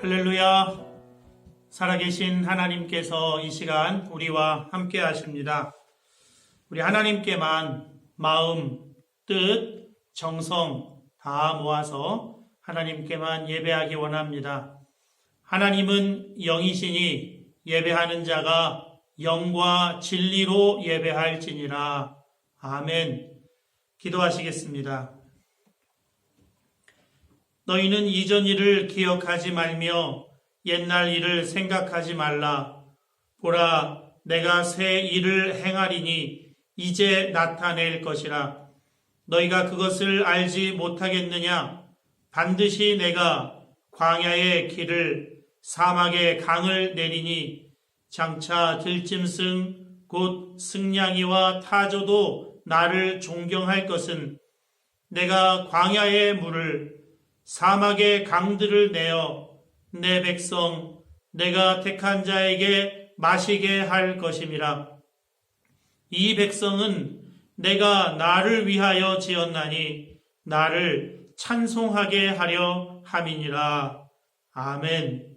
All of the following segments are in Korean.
할렐루야. 살아계신 하나님께서 이 시간 우리와 함께 하십니다. 우리 하나님께만 마음, 뜻, 정성 다 모아서 하나님께만 예배하기 원합니다. 하나님은 영이시니 예배하는 자가 영과 진리로 예배할지니라. 아멘. 기도하시겠습니다. 너희는 이전 일을 기억하지 말며 옛날 일을 생각하지 말라. 보라, 내가 새 일을 행하리니 이제 나타낼 것이라. 너희가 그것을 알지 못하겠느냐? 반드시 내가 광야의 길을 사막의 강을 내리니 장차 들짐승 곧 승냥이와 타조도 나를 존경할 것은 내가 광야의 물을 사막의 강들을 내어 내 백성 내가 택한 자에게 마시게 할 것임이라. 이 백성은 내가 나를 위하여 지었나니 나를 찬송하게 하려 함이니라. 아멘.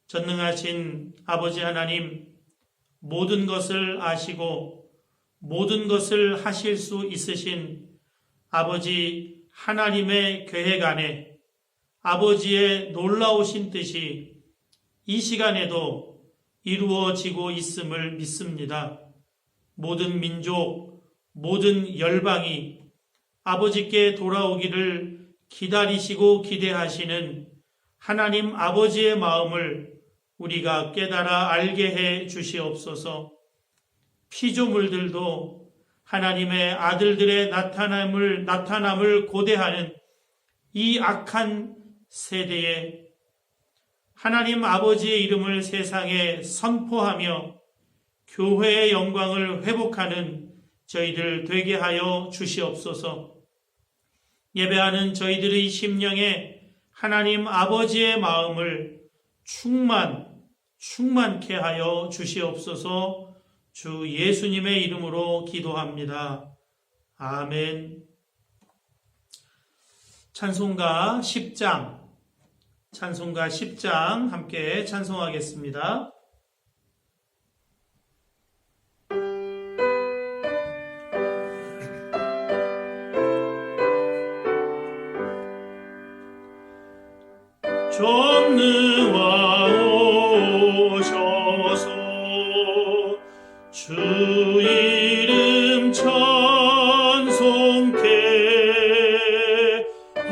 전능하신 아버지 하나님, 모든 것을 아시고 모든 것을 하실 수 있으신 아버지 하나님의 계획 안에 아버지의 놀라우신 뜻이 이 시간에도 이루어지고 있음을 믿습니다. 모든 민족, 모든 열방이 아버지께 돌아오기를 기다리시고 기대하시는 하나님 아버지의 마음을 우리가 깨달아 알게 해 주시옵소서. 피조물들도 하나님의 아들들의 나타남을 고대하는 이 악한 세대에 하나님 아버지의 이름을 세상에 선포하며 교회의 영광을 회복하는 저희들 되게 하여 주시옵소서. 예배하는 저희들의 심령에 하나님 아버지의 마음을 충만케 하여 주시옵소서. 주 예수님의 이름으로 기도합니다. 아멘. 찬송가 10장 함께 찬송하겠습니다. 전능와 오셔서 주 이름 찬송케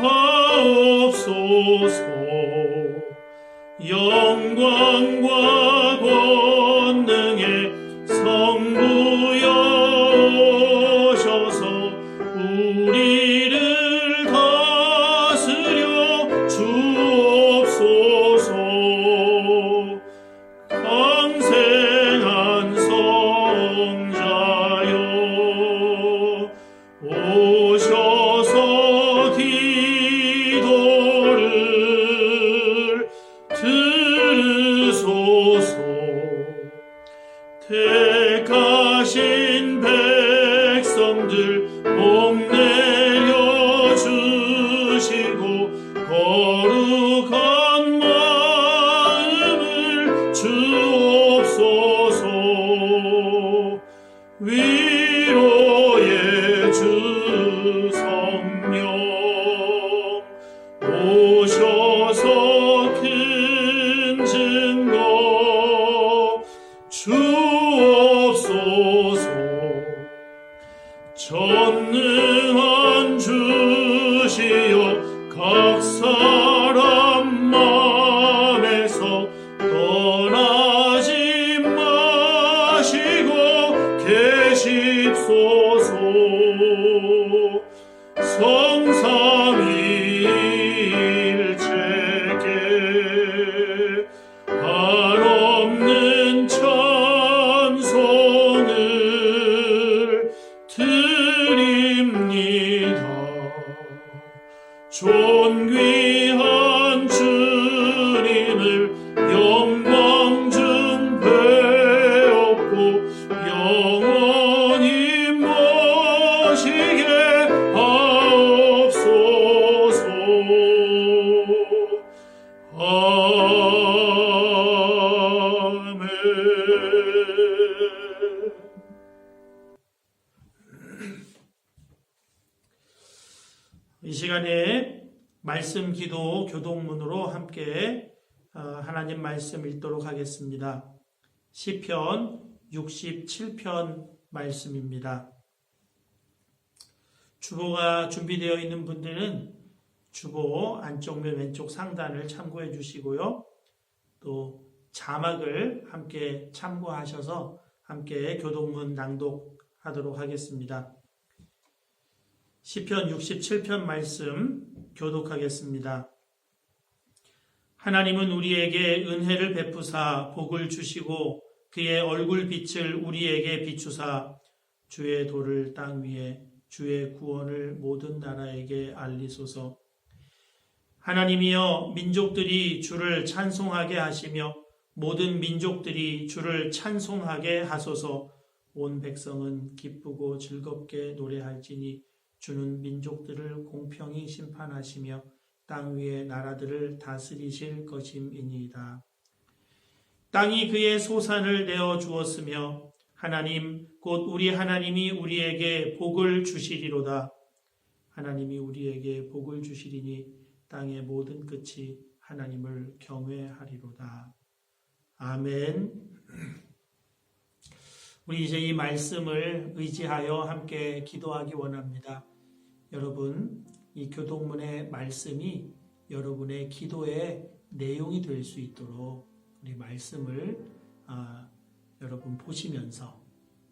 하옵소서. 영광과 권능의 성부여셔서 우리를 다스려 주옵소서. 강생한 성자여 오셔서 기도를 들으소서. 택하신 백성들 복 내려 주시고 거룩한 마음을 주옵소서. 위로의 주 성령 오셔서 큰 증거 주옵소서. 전능한 주시여 각 사람 마음에서 떠나지 마시고 계십소서. 성삼위일체께 한없는 찬송을 드립니다. 이 시간에 말씀 기도 교독문으로 함께 하나님 말씀 읽도록 하겠습니다. 시편 67편 말씀입니다. 주보가 준비되어 있는 분들은 주보 안쪽면 왼쪽 상단을 참고해 주시고요. 또 자막을 함께 참고하셔서 함께 교독문 낭독하도록 하겠습니다. 시편 67편 말씀 교독하겠습니다. 하나님은 우리에게 은혜를 베푸사 복을 주시고 그의 얼굴 빛을 우리에게 비추사 주의 도를 땅 위에 주의 구원을 모든 나라에게 알리소서. 하나님이여 민족들이 주를 찬송하게 하시며 모든 민족들이 주를 찬송하게 하소서. 온 백성은 기쁘고 즐겁게 노래할지니 주는 민족들을 공평히 심판하시며 땅 위의 나라들을 다스리실 것임이니이다. 땅이 그의 소산을 내어 주었으며 하나님 곧 우리 하나님이 우리에게 복을 주시리로다. 하나님이 우리에게 복을 주시리니 땅의 모든 끝이 하나님을 경외하리로다. 아멘. 우리 이제 이 말씀을 의지하여 함께 기도하기 원합니다. 여러분, 이 교독문의 말씀이 여러분의 기도의 내용이 될 수 있도록 우리 말씀을 여러분 보시면서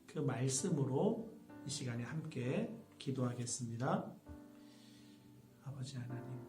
그 말씀으로 이 시간에 함께 기도하겠습니다. 아버지 하나님,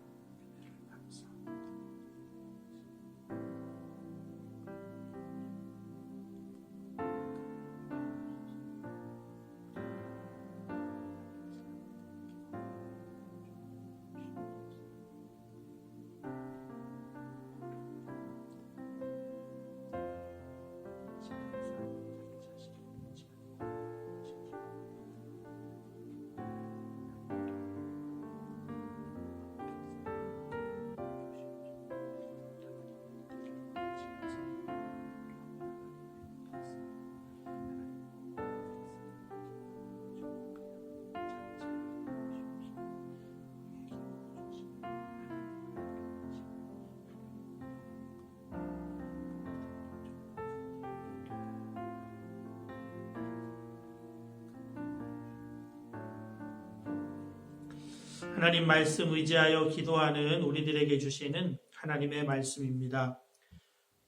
하나님 말씀 의지하여 기도하는 우리들에게 주시는 하나님의 말씀입니다.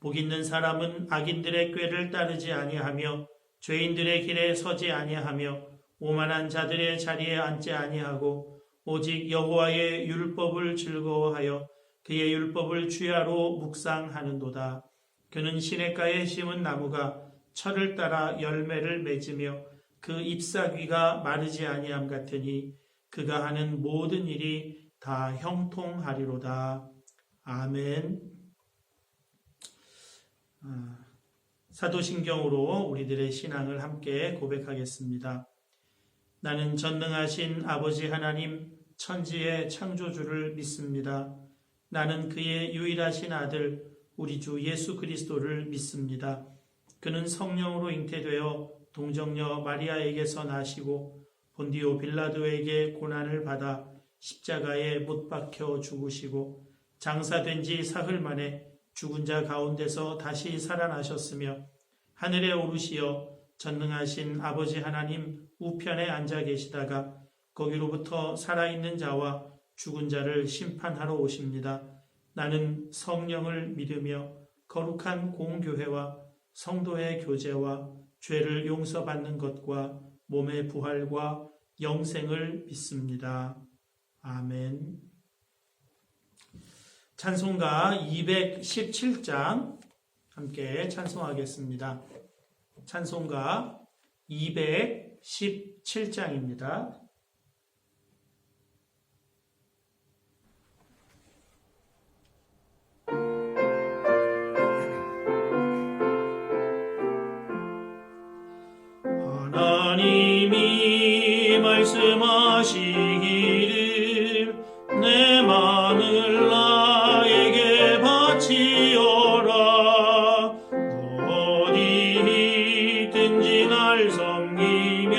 복 있는 사람은 악인들의 꾀를 따르지 아니하며 죄인들의 길에 서지 아니하며 오만한 자들의 자리에 앉지 아니하고 오직 여호와의 율법을 즐거워하여 그의 율법을 주야로 묵상하는도다. 그는 시냇가에 심은 나무가 철을 따라 열매를 맺으며 그 잎사귀가 마르지 아니함 같으니 그가 하는 모든 일이 다 형통하리로다. 아멘. 사도신경으로 우리들의 신앙을 함께 고백하겠습니다. 나는 전능하신 아버지 하나님 천지의 창조주를 믿습니다. 나는 그의 유일하신 아들 우리 주 예수 그리스도를 믿습니다. 그는 성령으로 잉태되어 동정녀 마리아에게서 나시고 본디오 빌라도에게 고난을 받아 십자가에 못 박혀 죽으시고 장사된 지 사흘 만에 죽은 자 가운데서 다시 살아나셨으며 하늘에 오르시어 전능하신 아버지 하나님 우편에 앉아 계시다가 거기로부터 살아있는 자와 죽은 자를 심판하러 오십니다. 나는 성령을 믿으며 거룩한 공교회와 성도의 교제와 죄를 용서받는 것과 몸의 부활과 영생을 믿습니다. 아멘. 찬송가 217장 함께 찬송하겠습니다. 찬송가 217장입니다. 하나님이 말씀하시기를 내 마음을 나에게 바치어라. 어디 있든지 날 섬기며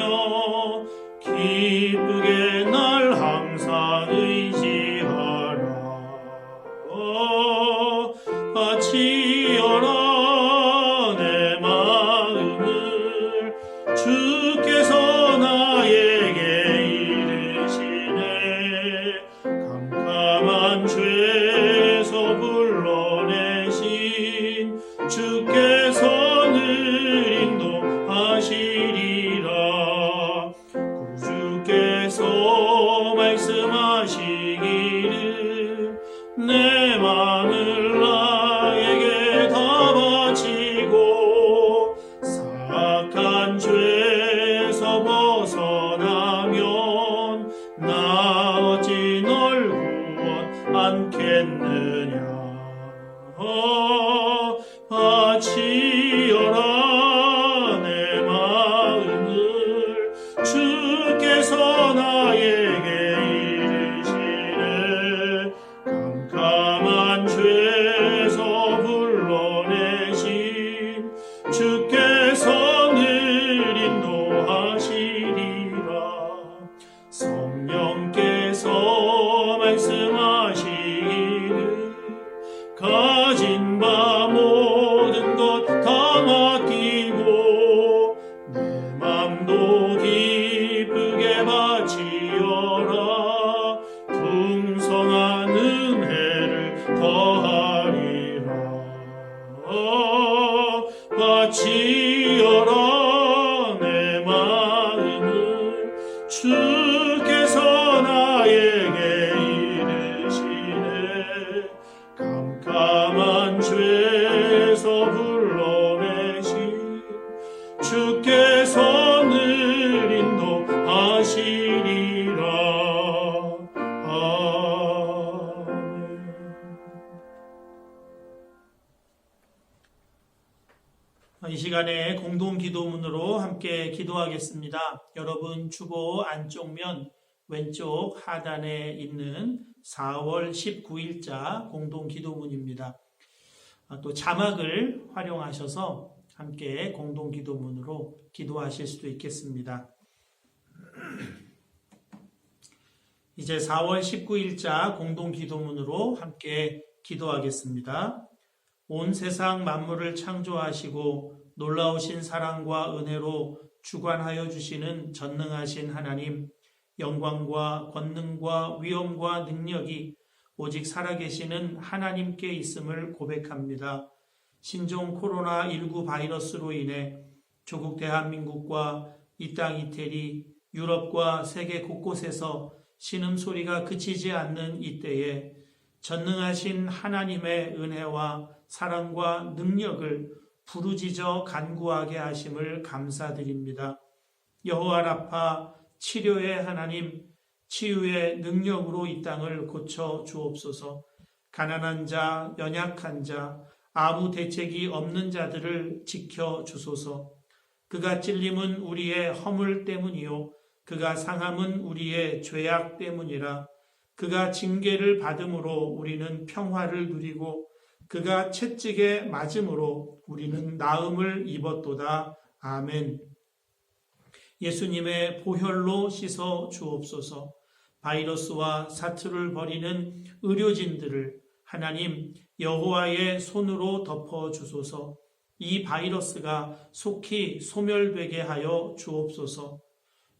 기쁘게 날 항상 의지하라. 바치어라 내 마음을 주께서 나에게 이르시네 깜깜한 죄에서 불러내신 주께서 늘 인도하시리라 성령께서 말씀하시기를 가진 바 모든 것 다 맡기고 내 맘도 기쁘게 바치어라 풍성한 은혜를 더하리라 바치어라 내 마음을 주께서 나에게 이르시네 깜깜한 죄에서 불러내신 주께서 늘 인도하시리라. 아멘. 이 시간에 공동 기도문으로 함께 기도하겠습니다. 여러분 주보 안쪽면 왼쪽 하단에 있는 4월 19일자 공동 기도문입니다. 또 자막을 활용하셔서 함께 공동 기도문으로 기도하실 수도 있겠습니다. 이제 4월 19일자 공동 기도문으로 함께 기도하겠습니다. 온 세상 만물을 창조하시고 놀라우신 사랑과 은혜로 주관하여 주시는 전능하신 하나님, 영광과 권능과 위엄과 능력이 오직 살아계시는 하나님께 있음을 고백합니다. 신종 코로나19 바이러스로 인해 조국 대한민국과 이 땅 이태리, 유럽과 세계 곳곳에서 신음소리가 그치지 않는 이때에 전능하신 하나님의 은혜와 사랑과 능력을 부르짖어 간구하게 하심을 감사드립니다. 여호와 라파 치료의 하나님, 치유의 능력으로 이 땅을 고쳐 주옵소서. 가난한 자, 연약한 자, 아무 대책이 없는 자들을 지켜 주소서. 그가 찔림은 우리의 허물 때문이요 그가 상함은 우리의 죄악 때문이라. 그가 징계를 받음으로 우리는 평화를 누리고 그가 채찍에 맞음으로 우리는 나음을 입었도다. 아멘. 예수님의 보혈로 씻어 주옵소서. 바이러스와 사투를 벌이는 의료진들을 하나님 여호와의 손으로 덮어 주소서. 이 바이러스가 속히 소멸되게 하여 주옵소서.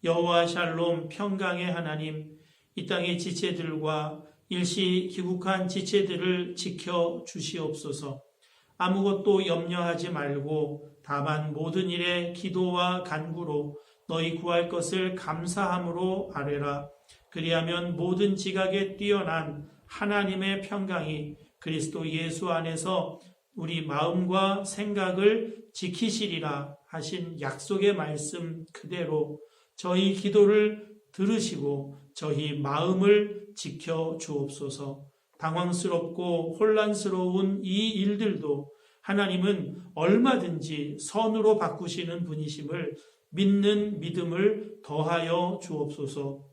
여호와 샬롬 평강의 하나님, 이 땅의 지체들과 일시 귀국한 지체들을 지켜 주시옵소서. 아무것도 염려하지 말고 다만 모든 일에 기도와 간구로 너희 구할 것을 감사함으로 아뢰라. 그리하면 모든 지각에 뛰어난 하나님의 평강이 그리스도 예수 안에서 우리 마음과 생각을 지키시리라 하신 약속의 말씀 그대로 저희 기도를 들으시고 저희 마음을 지켜 주옵소서. 당황스럽고 혼란스러운 이 일들도 하나님은 얼마든지 선으로 바꾸시는 분이심을 믿는 믿음을 더하여 주옵소서.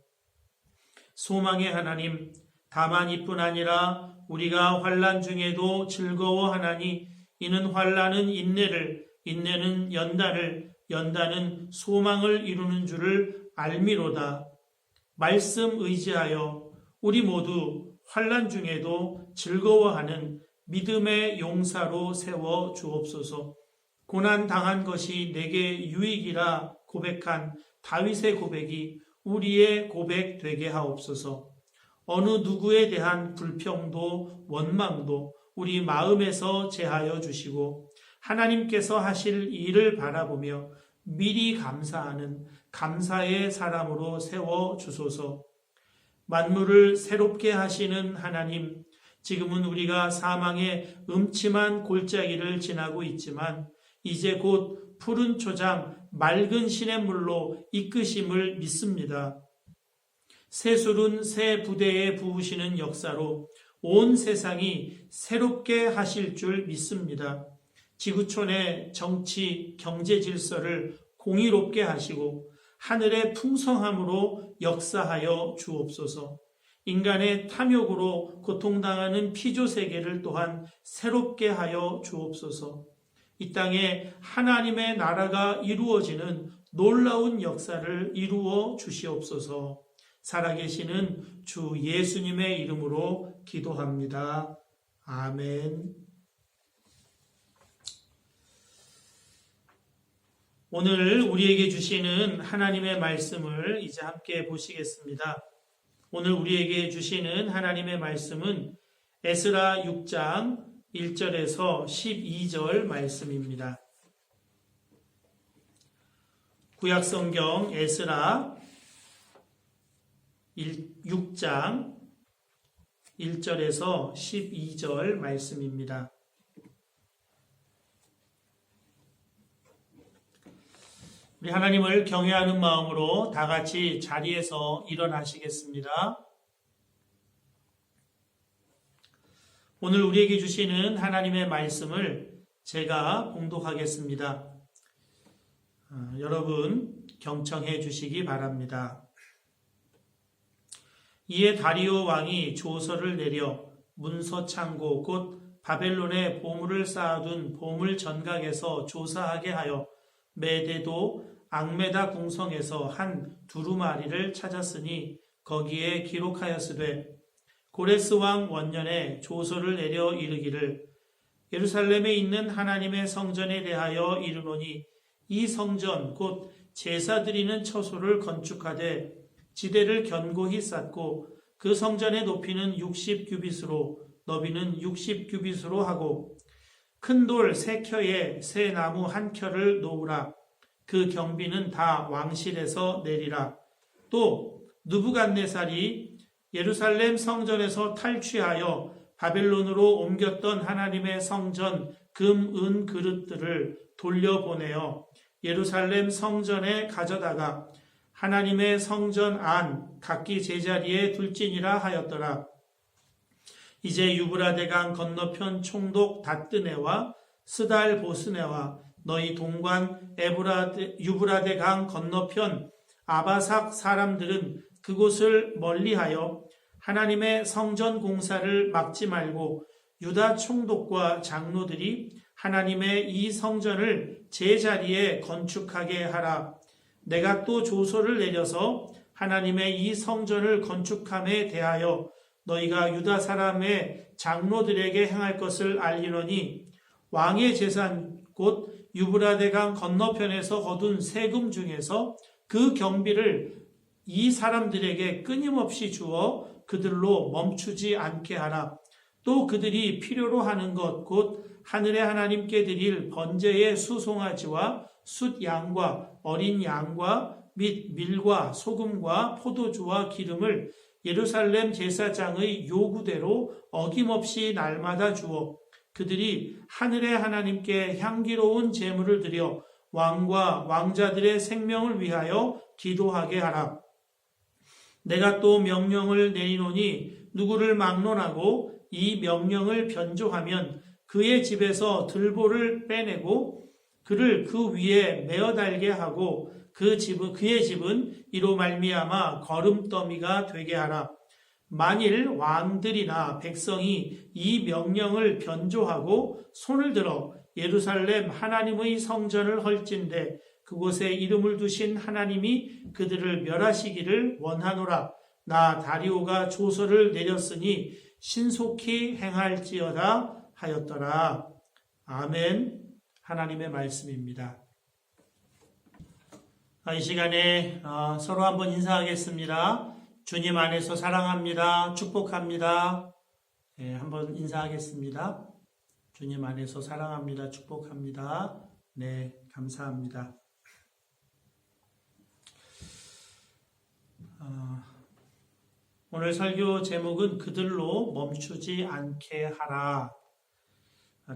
소망의 하나님, 다만 이뿐 아니라 우리가 환난 중에도 즐거워하나니 이는 환난은 인내를, 인내는 연단을, 연단은 소망을 이루는 줄을 알미로다. 말씀 의지하여 우리 모두 환난 중에도 즐거워하는 믿음의 용사로 세워 주옵소서. 고난 당한 것이 내게 유익이라 고백한 다윗의 고백이 우리의 고백 되게 하옵소서. 어느 누구에 대한 불평도 원망도 우리 마음에서 제하여 주시고 하나님께서 하실 일을 바라보며 미리 감사하는 감사의 사람으로 세워 주소서. 만물을 새롭게 하시는 하나님, 지금은 우리가 사망의 음침한 골짜기를 지나고 있지만 이제 곧 푸른 초장, 맑은 시냇물로 이끄심을 믿습니다. 새술은 새 부대에 부으시는 역사로 온 세상이 새롭게 하실 줄 믿습니다. 지구촌의 정치, 경제 질서를 공의롭게 하시고 하늘의 풍성함으로 역사하여 주옵소서. 인간의 탐욕으로 고통당하는 피조 세계를 또한 새롭게 하여 주옵소서. 이 땅에 하나님의 나라가 이루어지는 놀라운 역사를 이루어 주시옵소서. 살아계시는 주 예수님의 이름으로 기도합니다. 아멘. 오늘 우리에게 주시는 하나님의 말씀을 이제 함께 보시겠습니다. 오늘 우리에게 주시는 하나님의 말씀은 에스라 6장 1절에서 12절 말씀입니다. 구약성경 에스라 6장 1절에서 12절 말씀입니다. 우리 하나님을 경외하는 마음으로 다 같이 자리에서 일어나시겠습니다. 오늘 우리에게 주시는 하나님의 말씀을 제가 봉독하겠습니다. 여러분 경청해 주시기 바랍니다. 이에 다리오 왕이 조서를 내려 문서창고 곧 바벨론에 보물을 쌓아둔 보물 전각에서 조사하게 하여 메데도 앙메다 궁성에서 한 두루마리를 찾았으니 거기에 기록하였으되 고레스 왕 원년에 조서를 내려 이르기를 예루살렘에 있는 하나님의 성전에 대하여 이르노니 이 성전 곧 제사 드리는 처소를 건축하되 지대를 견고히 쌓고 그 성전의 높이는 60규빗으로 너비는 60규빗으로 하고 큰 돌 3켜에 새 나무 1켜를 놓으라. 그 경비는 다 왕실에서 내리라. 또 느부갓네살이 예루살렘 성전에서 탈취하여 바벨론으로 옮겼던 하나님의 성전 금, 은 그릇들을 돌려보내어 예루살렘 성전에 가져다가 하나님의 성전 안 각기 제자리에 둘지니라 하였더라. 이제 유브라데강 건너편 총독 다뜨네와 스달 보스네와 너희 동관 유브라데강 건너편 아바삭 사람들은 그곳을 멀리하여 하나님의 성전 공사를 막지 말고 유다 총독과 장로들이 하나님의 이 성전을 제자리에 건축하게 하라. 내가 또 조서를 내려서 하나님의 이 성전을 건축함에 대하여 너희가 유다 사람의 장로들에게 행할 것을 알리노니 왕의 재산 곧 유브라데강 건너편에서 거둔 세금 중에서 그 경비를 이 사람들에게 끊임없이 주어 그들로 멈추지 않게 하라. 또 그들이 필요로 하는 것 곧 하늘의 하나님께 드릴 번제의 수송아지와 숫양과 어린 양과 및 밀과 소금과 포도주와 기름을 예루살렘 제사장의 요구대로 어김없이 날마다 주어 그들이 하늘의 하나님께 향기로운 제물을 드려 왕과 왕자들의 생명을 위하여 기도하게 하라. 내가 또 명령을 내리노니 누구를 막론하고 이 명령을 변조하면 그의 집에서 들보를 빼내고 그를 그 위에 메어 달게 하고 그의 집은 이로 말미암아 거름더미가 되게 하라. 만일 왕들이나 백성이 이 명령을 변조하고 손을 들어 예루살렘 하나님의 성전을 헐진대 그곳에 이름을 두신 하나님이 그들을 멸하시기를 원하노라. 나 다리오가 조서를 내렸으니 신속히 행할지어다 하였더라. 아멘. 하나님의 말씀입니다. 이 시간에 서로 한번 인사하겠습니다. 주님 안에서 사랑합니다. 축복합니다. 네, 한번 인사하겠습니다. 주님 안에서 사랑합니다. 축복합니다. 네, 감사합니다. 오늘 설교 제목은 그들로 멈추지 않게 하라.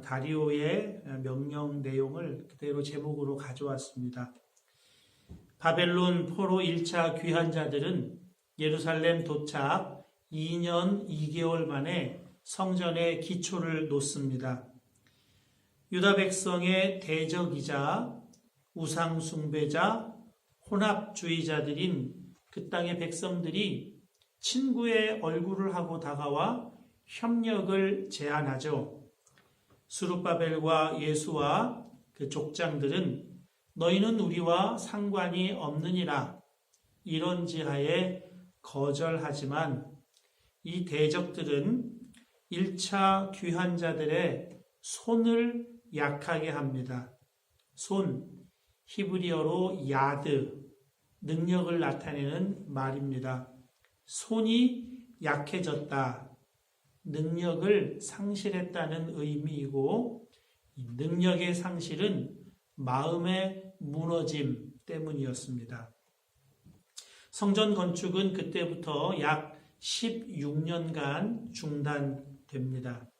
다리오의 명령 내용을 그대로 제목으로 가져왔습니다. 바벨론 포로 1차 귀환 자들은 예루살렘 도착 2년 2개월 만에 성전의 기초를 놓습니다. 유다 백성의 대적이자 우상숭배자, 혼합주의자들인 그 땅의 백성들이 친구의 얼굴을 하고 다가와 협력을 제안하죠. 스룹바벨과 예수와 그 족장들은 너희는 우리와 상관이 없느니라 이런 지하에 거절하지만 이 대적들은 1차 귀환자들의 손을 약하게 합니다. 손, 히브리어로 야드, 능력을 나타내는 말입니다. 손이 약해졌다, 능력을 상실했다는 의미이고 이 능력의 상실은 마음의 무너짐 때문이었습니다. 성전 건축은 그때부터 약 16년간 중단됩니다.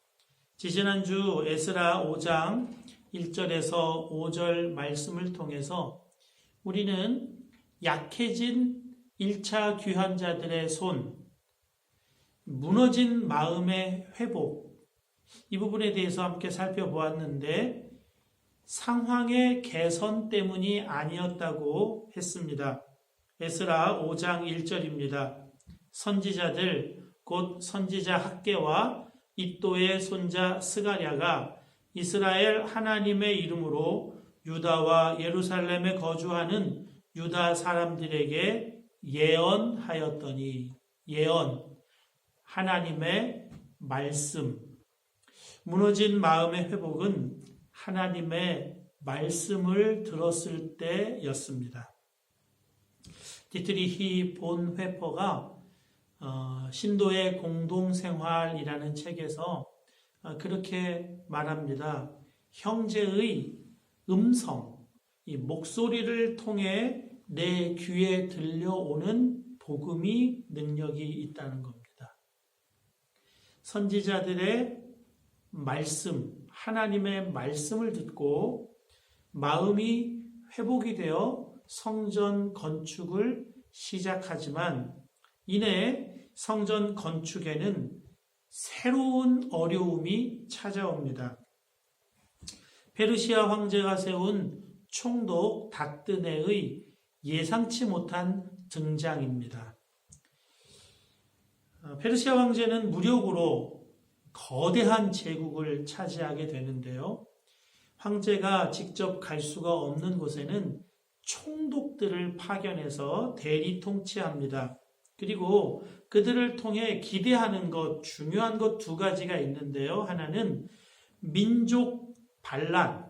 지지난주 에스라 5장 1절에서 5절 말씀을 통해서 우리는 약해진 1차 귀환자들의 손, 무너진 마음의 회복, 이 부분에 대해서 함께 살펴보았는데 상황의 개선 때문이 아니었다고 했습니다. 에스라 5장 1절입니다. 선지자들 곧 선지자 학개와 id도의 손자 스가랴가 이스라엘 하나님의 이름으로 유다와 예루살렘에 거주하는 유다 사람들에게 예언하였더니, 예언, 하나님의 말씀, 무너진 마음의 회복은 하나님의 말씀을 들었을 때였습니다. 디트리히 본 회퍼가 신도의 공동생활이라는 책에서 그렇게 말합니다. 형제의 음성, 이 목소리를 통해 내 귀에 들려오는 복음이 능력이 있다는 겁니다. 선지자들의 말씀, 하나님의 말씀을 듣고 마음이 회복이 되어 성전 건축을 시작하지만 이내 성전 건축에는 새로운 어려움이 찾아옵니다. 페르시아 황제가 세운 총독 다뜨네의 예상치 못한 등장입니다. 페르시아 황제는 무력으로 거대한 제국을 차지하게 되는데요. 황제가 직접 갈 수가 없는 곳에는 총독들을 파견해서 대리 통치합니다. 그리고 그들을 통해 기대하는 것, 중요한 것 두 가지가 있는데요. 하나는 민족 반란,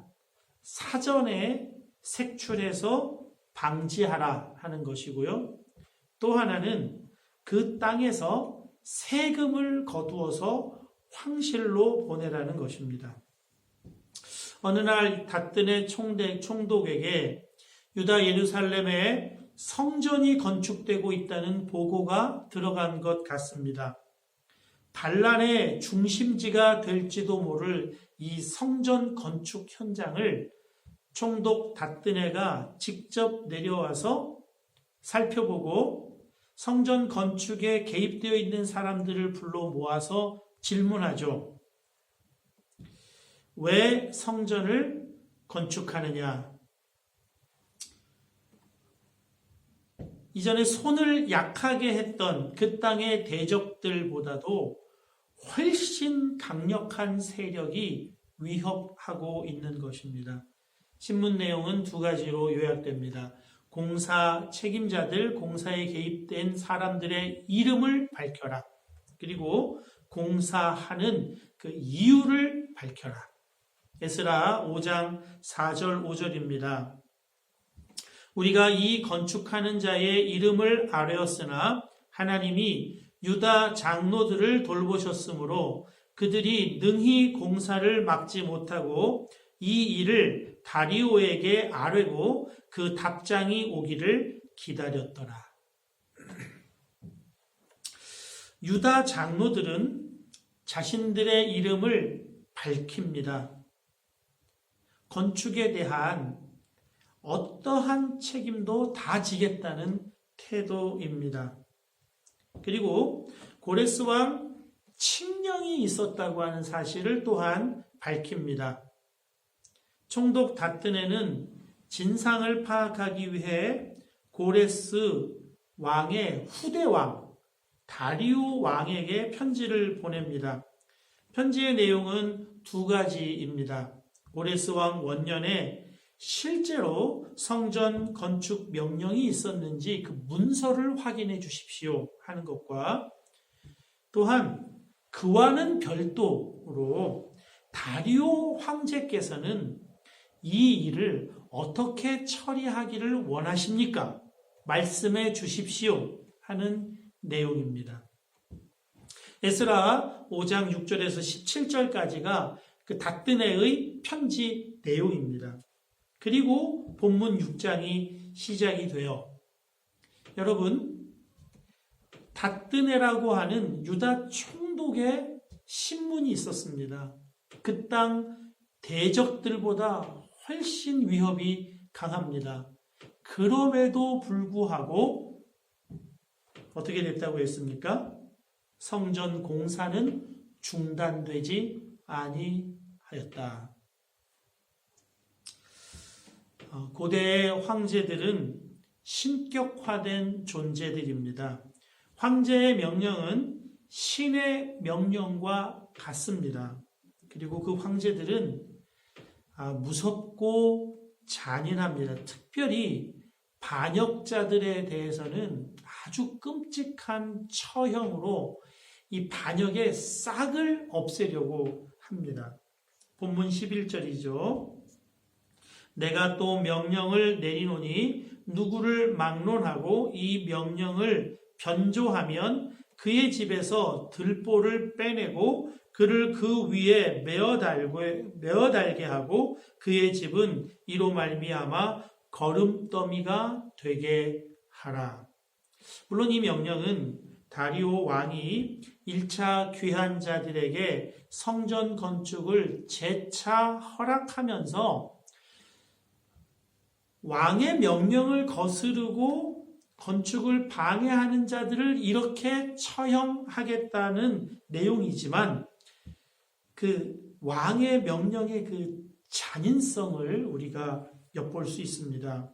사전에 색출해서 방지하라 하는 것이고요. 또 하나는 그 땅에서 세금을 거두어서 황실로 보내라는 것입니다. 어느 날 다뜨네 총독에게 유다 예루살렘에 성전이 건축되고 있다는 보고가 들어간 것 같습니다. 반란의 중심지가 될지도 모를 이 성전 건축 현장을 총독 다뜨네가 직접 내려와서 살펴보고 성전 건축에 개입되어 있는 사람들을 불러 모아서 질문하죠. 왜 성전을 건축하느냐? 이전에 손을 약하게 했던 그 땅의 대적들보다도 훨씬 강력한 세력이 위협하고 있는 것입니다. 신문 내용은 두 가지로 요약됩니다. 공사 책임자들, 공사에 개입된 사람들의 이름을 밝혀라. 그리고 공사하는 그 이유를 밝혀라. 에스라 5장 4절 5절입니다. 우리가 이 건축하는 자의 이름을 아뢰었으나 하나님이 유다 장로들을 돌보셨으므로 그들이 능히 공사를 막지 못하고 이 일을 다리오에게 아뢰고 그 답장이 오기를 기다렸더라. 유다 장로들은 자신들의 이름을 밝힙니다. 건축에 대한 어떠한 책임도 다 지겠다는 태도입니다. 그리고 고레스 왕 칙령이 있었다고 하는 사실을 또한 밝힙니다. 총독 다뜨네는 진상을 파악하기 위해 고레스 왕의 후대왕 다리오 왕에게 편지를 보냅니다. 편지의 내용은 두 가지입니다. 고레스 왕 원년에 실제로 성전 건축 명령이 있었는지 그 문서를 확인해 주십시오 하는 것과 또한 그와는 별도로 다리오 황제께서는 이 일을 어떻게 처리하기를 원하십니까? 말씀해 주십시오 하는 내용입니다. 에스라 5장 6절에서 17절까지가 그 다뜨네의 편지 내용입니다. 그리고 본문 6장이 시작이 돼요. 여러분, 다뜨네라고 하는 유다 총독의 신문이 있었습니다. 그 땅 대적들보다 훨씬 위협이 강합니다. 그럼에도 불구하고 어떻게 됐다고 했습니까? 성전 공사는 중단되지 아니하였다. 고대의 황제들은 신격화된 존재들입니다. 황제의 명령은 신의 명령과 같습니다. 그리고 그 황제들은 무섭고 잔인합니다. 특별히 반역자들에 대해서는 아주 끔찍한 처형으로 이 반역의 싹을 없애려고 합니다. 본문 11절이죠. 내가 또 명령을 내리노니 누구를 막론하고 이 명령을 변조하면 그의 집에서 들보를 빼내고 그를 그 위에 메어 달게 하고 그의 집은 이로 말미암아 거름더미가 되게 하라. 물론 이 명령은 다리오 왕이 1차 귀한 자들에게 성전 건축을 재차 허락하면서 왕의 명령을 거스르고 건축을 방해하는 자들을 이렇게 처형하겠다는 내용이지만 그 왕의 명령의 그 잔인성을 우리가 엿볼 수 있습니다.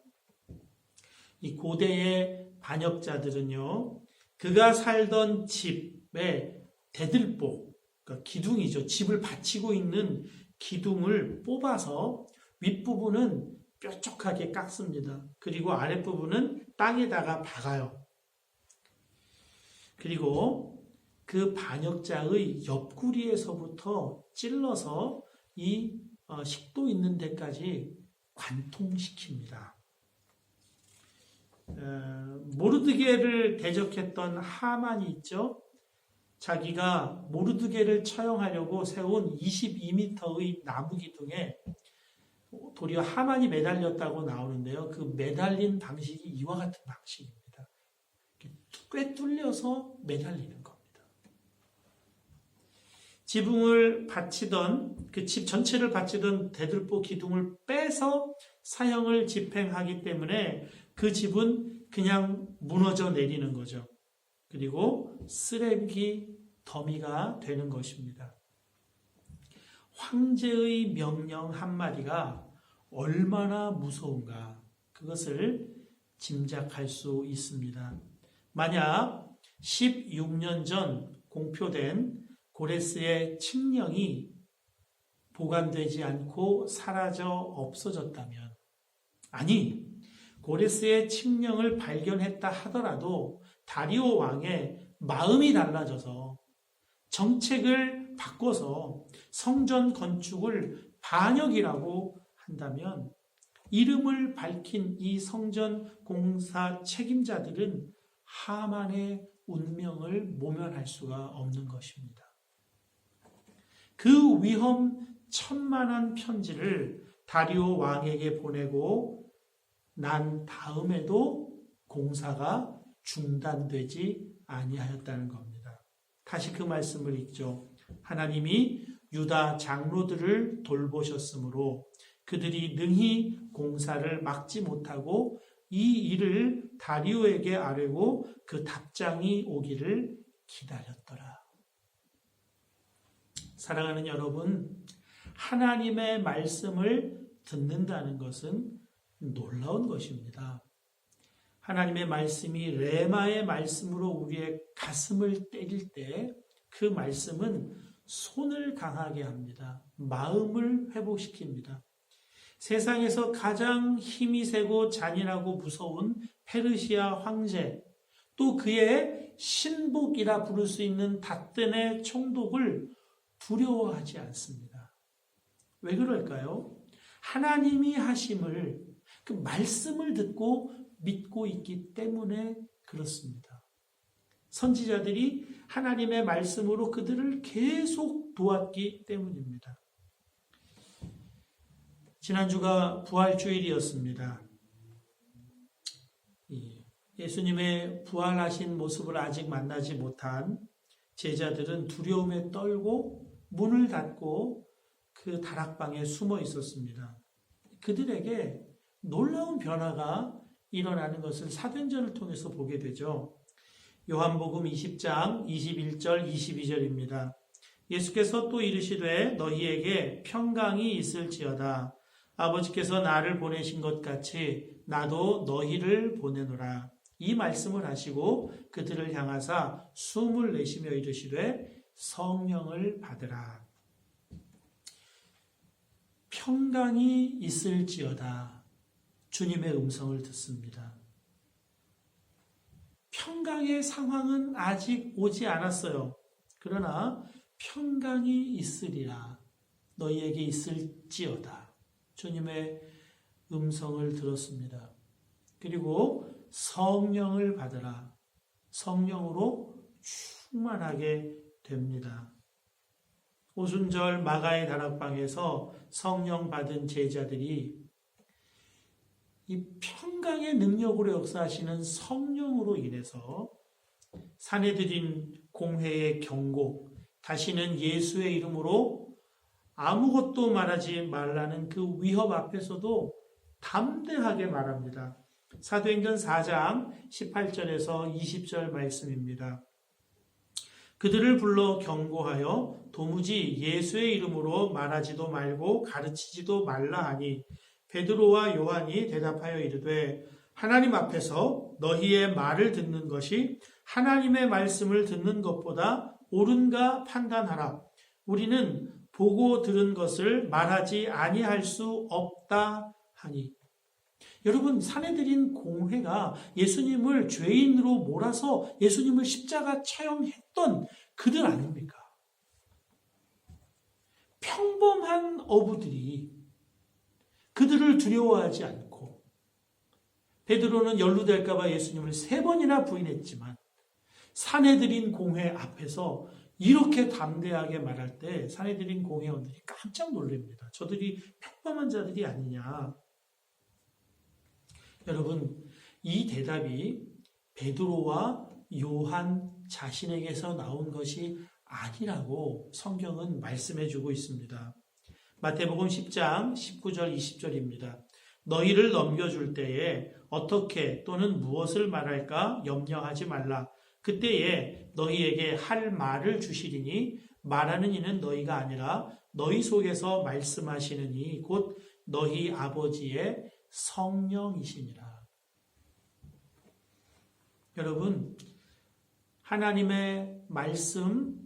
이 고대의 반역자들은요, 그가 살던 집의 대들보, 그러니까 기둥이죠. 집을 받치고 있는 기둥을 뽑아서 윗부분은 뾰족하게 깎습니다. 그리고 아랫부분은 땅에다가 박아요. 그리고 그 반역자의 옆구리에서부터 찔러서 이 식도 있는 데까지 관통시킵니다. 모르드게를 대적했던 하만이 있죠. 자기가 모르드게를 처형하려고 세운 22m의 나무 기둥에 도리어 하만이 매달렸다고 나오는데요. 그 매달린 방식이 이와 같은 방식입니다. 꽤 뚫려서 매달리는 겁니다. 지붕을 받치던 그 집 전체를 받치던 대들보 기둥을 빼서 사형을 집행하기 때문에 그 집은 그냥 무너져 내리는 거죠. 그리고 쓰레기 더미가 되는 것입니다. 황제의 명령 한마디가 얼마나 무서운가 그것을 짐작할 수 있습니다. 만약 16년 전 공표된 고레스의 칙령이 보관되지 않고 사라져 없어졌다면, 아니 고레스의 칙령을 발견했다 하더라도 다리오 왕의 마음이 달라져서 정책을 바꿔서 성전 건축을 반역이라고 한다면 이름을 밝힌 이 성전 공사 책임자들은 하만의 운명을 모면할 수가 없는 것입니다. 그 위험천만한 편지를 다리오 왕에게 보내고 난 다음에도 공사가 중단되지 아니하였다는 겁니다. 다시 그 말씀을 읽죠. 하나님이 유다 장로들을 돌보셨으므로 그들이 능히 공사를 막지 못하고 이 일을 다리오에게 아뢰고 그 답장이 오기를 기다렸더라. 사랑하는 여러분, 하나님의 말씀을 듣는다는 것은 놀라운 것입니다. 하나님의 말씀이 레마의 말씀으로 우리의 가슴을 때릴 때 그 말씀은 손을 강하게 합니다. 마음을 회복시킵니다. 세상에서 가장 힘이 세고 잔인하고 무서운 페르시아 황제, 또 그의 신복이라 부를 수 있는 닷든의 총독을 두려워하지 않습니다. 왜 그럴까요? 하나님이 하심을, 그 말씀을 듣고 믿고 있기 때문에 그렇습니다. 선지자들이 하나님의 말씀으로 그들을 계속 도왔기 때문입니다. 지난주가 부활주일이었습니다. 예수님의 부활하신 모습을 아직 만나지 못한 제자들은 두려움에 떨고 문을 닫고 그 다락방에 숨어 있었습니다. 그들에게 놀라운 변화가 일어나는 것을 사도행전을 통해서 보게 되죠. 요한복음 20장 21절 22절입니다. 예수께서 또 이르시되 너희에게 평강이 있을지어다. 아버지께서 나를 보내신 것 같이 나도 너희를 보내노라. 이 말씀을 하시고 그들을 향하사 숨을 내쉬며 이르시되 성령을 받으라. 평강이 있을지어다. 주님의 음성을 듣습니다. 평강의 상황은 아직 오지 않았어요. 그러나 평강이 있으리라. 너희에게 있을지어다. 주님의 음성을 들었습니다. 그리고 성령을 받으라. 성령으로 충만하게 됩니다. 오순절 마가의 다락방에서 성령 받은 제자들이 이 평강의 능력으로 역사하시는 성령으로 인해서 사내들인 공회의 경고, 다시는 예수의 이름으로 아무것도 말하지 말라는 그 위협 앞에서도 담대하게 말합니다. 사도행전 4장 18절에서 20절 말씀입니다. 그들을 불러 경고하여 도무지 예수의 이름으로 말하지도 말고 가르치지도 말라 하니 베드로와 요한이 대답하여 이르되 하나님 앞에서 너희의 말을 듣는 것이 하나님의 말씀을 듣는 것보다 옳은가 판단하라. 우리는 보고 들은 것을 말하지 아니할 수 없다 하니. 여러분, 사내들인 공회가 예수님을 죄인으로 몰아서 예수님을 십자가 처형했던 그들 아닙니까? 평범한 어부들이 그들을 두려워하지 않고 베드로는 연루될까 봐 예수님을 3번이나 부인했지만 사내들인 공회 앞에서 이렇게 담대하게 말할 때 사내들인 공회원들이 깜짝 놀랍니다. 저들이 평범한 자들이 아니냐. 여러분, 이 대답이 베드로와 요한 자신에게서 나온 것이 아니라고 성경은 말씀해주고 있습니다. 마태복음 10장 19절 20절입니다. 너희를 넘겨줄 때에 어떻게 또는 무엇을 말할까 염려하지 말라. 그때에 너희에게 할 말을 주시리니 말하는 이는 너희가 아니라 너희 속에서 말씀하시는 이 곧 너희 아버지의 성령이시니라. 여러분, 하나님의 말씀,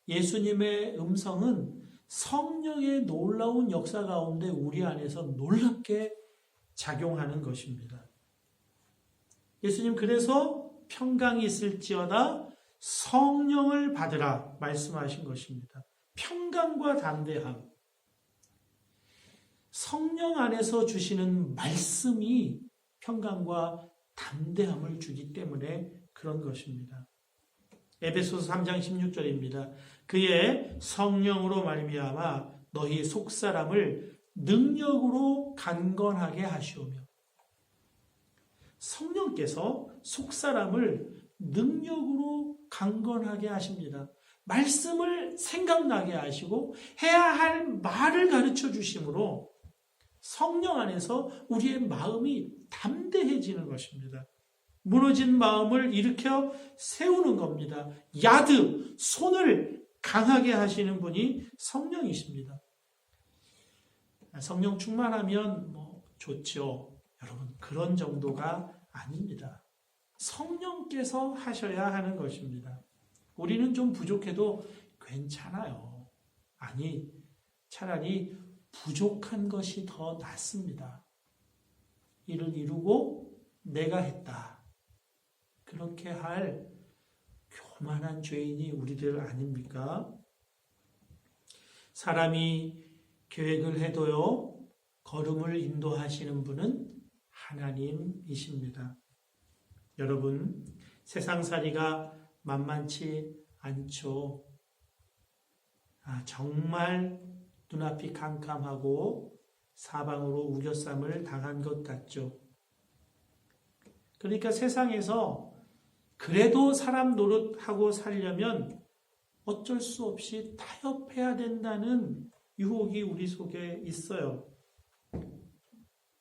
예수님의 음성은 성령의 놀라운 역사 가운데 우리 안에서 놀랍게 작용하는 것입니다. 예수님 그래서 평강이 있을지어다 성령을 받으라 말씀하신 것입니다. 평강과 담대함. 성령 안에서 주시는 말씀이 평강과 담대함을 주기 때문에 그런 것입니다. 에베소서 3장 16절입니다. 그의 성령으로 말미암아 너희 속사람을 능력으로 강건하게 하시오며. 성령께서 속사람을 능력으로 강건하게 하십니다. 말씀을 생각나게 하시고 해야 할 말을 가르쳐 주심으로 성령 안에서 우리의 마음이 담대해지는 것입니다. 무너진 마음을 일으켜 세우는 겁니다. 야드, 손을 강하게 하시는 분이 성령이십니다. 성령 충만하면 좋죠. 여러분, 그런 정도가 아닙니다. 성령께서 하셔야 하는 것입니다. 우리는 좀 부족해도 괜찮아요. 아니, 차라리 부족한 것이 더 낫습니다. 이를 이루고 내가 했다. 그렇게 할 교만한 죄인이 우리들 아닙니까? 사람이 계획을 해도요, 걸음을 인도하시는 분은 하나님이십니다. 여러분, 세상살이가 만만치 않죠. 정말 눈앞이 캄캄하고 사방으로 우겨쌈을 당한 것 같죠. 그러니까 세상에서 그래도 사람 노릇하고 살려면 어쩔 수 없이 타협해야 된다는 유혹이 우리 속에 있어요.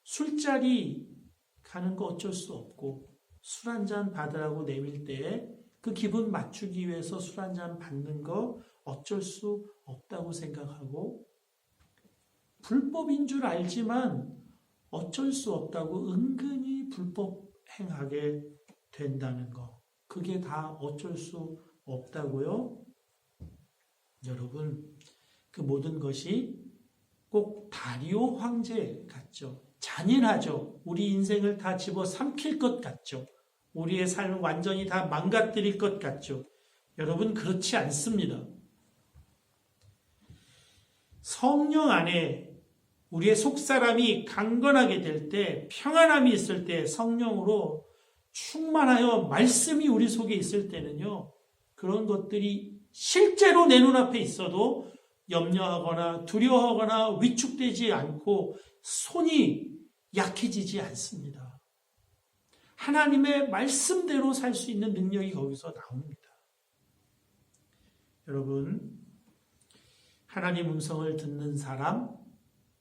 술자리 가는 거 어쩔 수 없고 술 한잔 받으라고 내밀 때 그 기분 맞추기 위해서 술 한잔 받는 거 어쩔 수 없다고 생각하고 불법인 줄 알지만 어쩔 수 없다고 은근히 불법 행하게 된다는 거. 그게 다 어쩔 수 없다고요? 여러분, 그 모든 것이 꼭 다리오 황제 같죠. 잔인하죠. 우리 인생을 다 집어삼킬 것 같죠. 우리의 삶을 완전히 다 망가뜨릴 것 같죠. 여러분, 그렇지 않습니다. 성령 안에 우리의 속사람이 강건하게 될 때, 평안함이 있을 때, 성령으로 충만하여 말씀이 우리 속에 있을 때는요, 그런 것들이 실제로 내 눈앞에 있어도 염려하거나 두려워하거나 위축되지 않고 손이 약해지지 않습니다. 하나님의 말씀대로 살 수 있는 능력이 거기서 나옵니다. 여러분, 하나님 음성을 듣는 사람,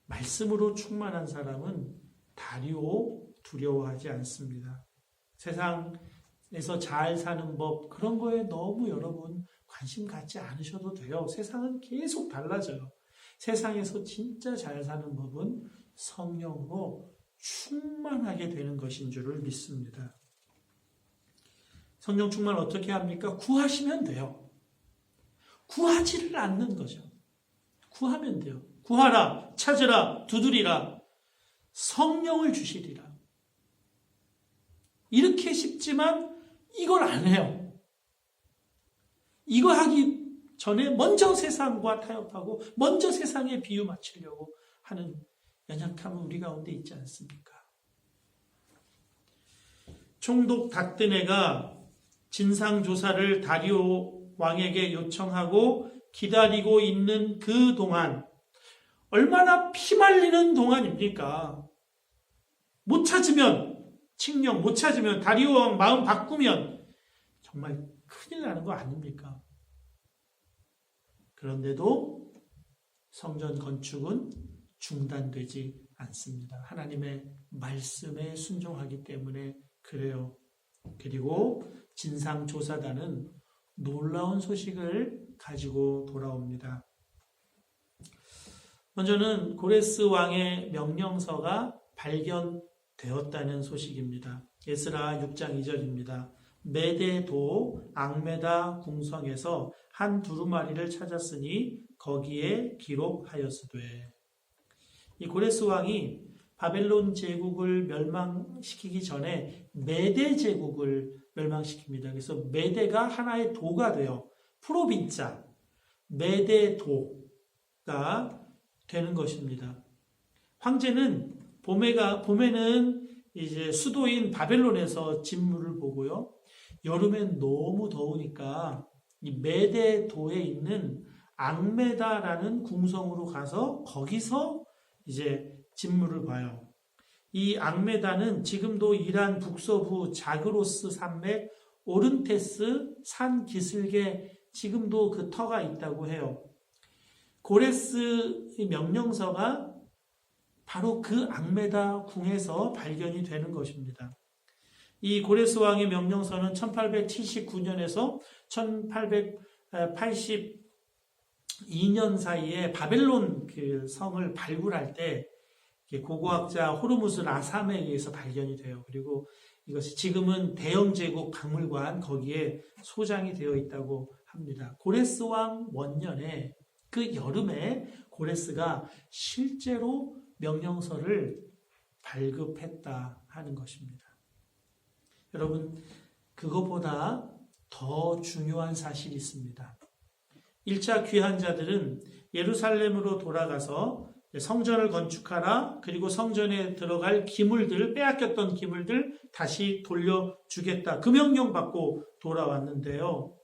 말씀으로 충만한 사람은 다리오 두려워하지 않습니다. 세상에서 잘 사는 법, 그런 거에 너무 여러분 관심 갖지 않으셔도 돼요. 세상은 계속 달라져요. 세상에서 진짜 잘 사는 법은 성령으로 충만하게 되는 것인 줄을 믿습니다. 성령 충만 어떻게 합니까? 구하시면 돼요. 구하지를 않는 거죠. 구하면 돼요. 구하라, 찾으라, 두드리라, 성령을 주시리라. 이렇게 쉽지만 이걸 안 해요. 이거 하기 전에 먼저 세상과 타협하고 먼저 세상에 비유 맞추려고 하는 연약함은 우리 가운데 있지 않습니까? 총독 닥드네가 진상조사를 다리오 왕에게 요청하고 기다리고 있는 그 동안 얼마나 피말리는 동안입니까? 못 찾으면 칙령, 못 찾으면 다리오 왕 마음 바꾸면 정말 큰일 나는 거 아닙니까? 그런데도 성전 건축은 중단되지 않습니다. 하나님의 말씀에 순종하기 때문에 그래요. 그리고 진상조사단은 놀라운 소식을 가지고 돌아옵니다. 먼저는 고레스 왕의 명령서가 발견되었다는 소식입니다. 에스라 6장 2절입니다. 메데도 앙메다 궁성에서 한 두루마리를 찾았으니 거기에 기록하였으되. 이 고레스 왕이 바벨론 제국을 멸망시키기 전에 메데 제국을 멸망시킵니다. 그래서 메데가 하나의 도가 돼요. 프로빈자, 메데도가 되는 것입니다. 황제는 봄에는 이제 수도인 바벨론에서 진물을 보고요. 여름엔 너무 더우니까 이 메데도에 있는 앙메다라는 궁성으로 가서 거기서 이제 진물을 봐요. 이 앙메다는 지금도 이란 북서부 자그로스 산맥 오른테스 산 기슭에 지금도 그 터가 있다고 해요. 고레스 명령서가 바로 그 앙메다 궁에서 발견이 되는 것입니다. 이 고레스 왕의 명령서는 1879년에서 2년 사이에 바벨론 그 성을 발굴할 때 고고학자 호르무스 라삼에 의해서 발견이 돼요. 그리고 이것이 지금은 대영 제국 박물관 거기에 소장이 되어 있다고 합니다. 고레스 왕 원년에 그 여름에 고레스가 실제로 명령서를 발급했다 하는 것입니다. 여러분, 그것보다 더 중요한 사실이 있습니다. 1차 귀환자들은 예루살렘으로 돌아가서 성전을 건축하라, 그리고 성전에 들어갈 기물들, 빼앗겼던 기물들 다시 돌려주겠다. 그 명령 받고 돌아왔는데요.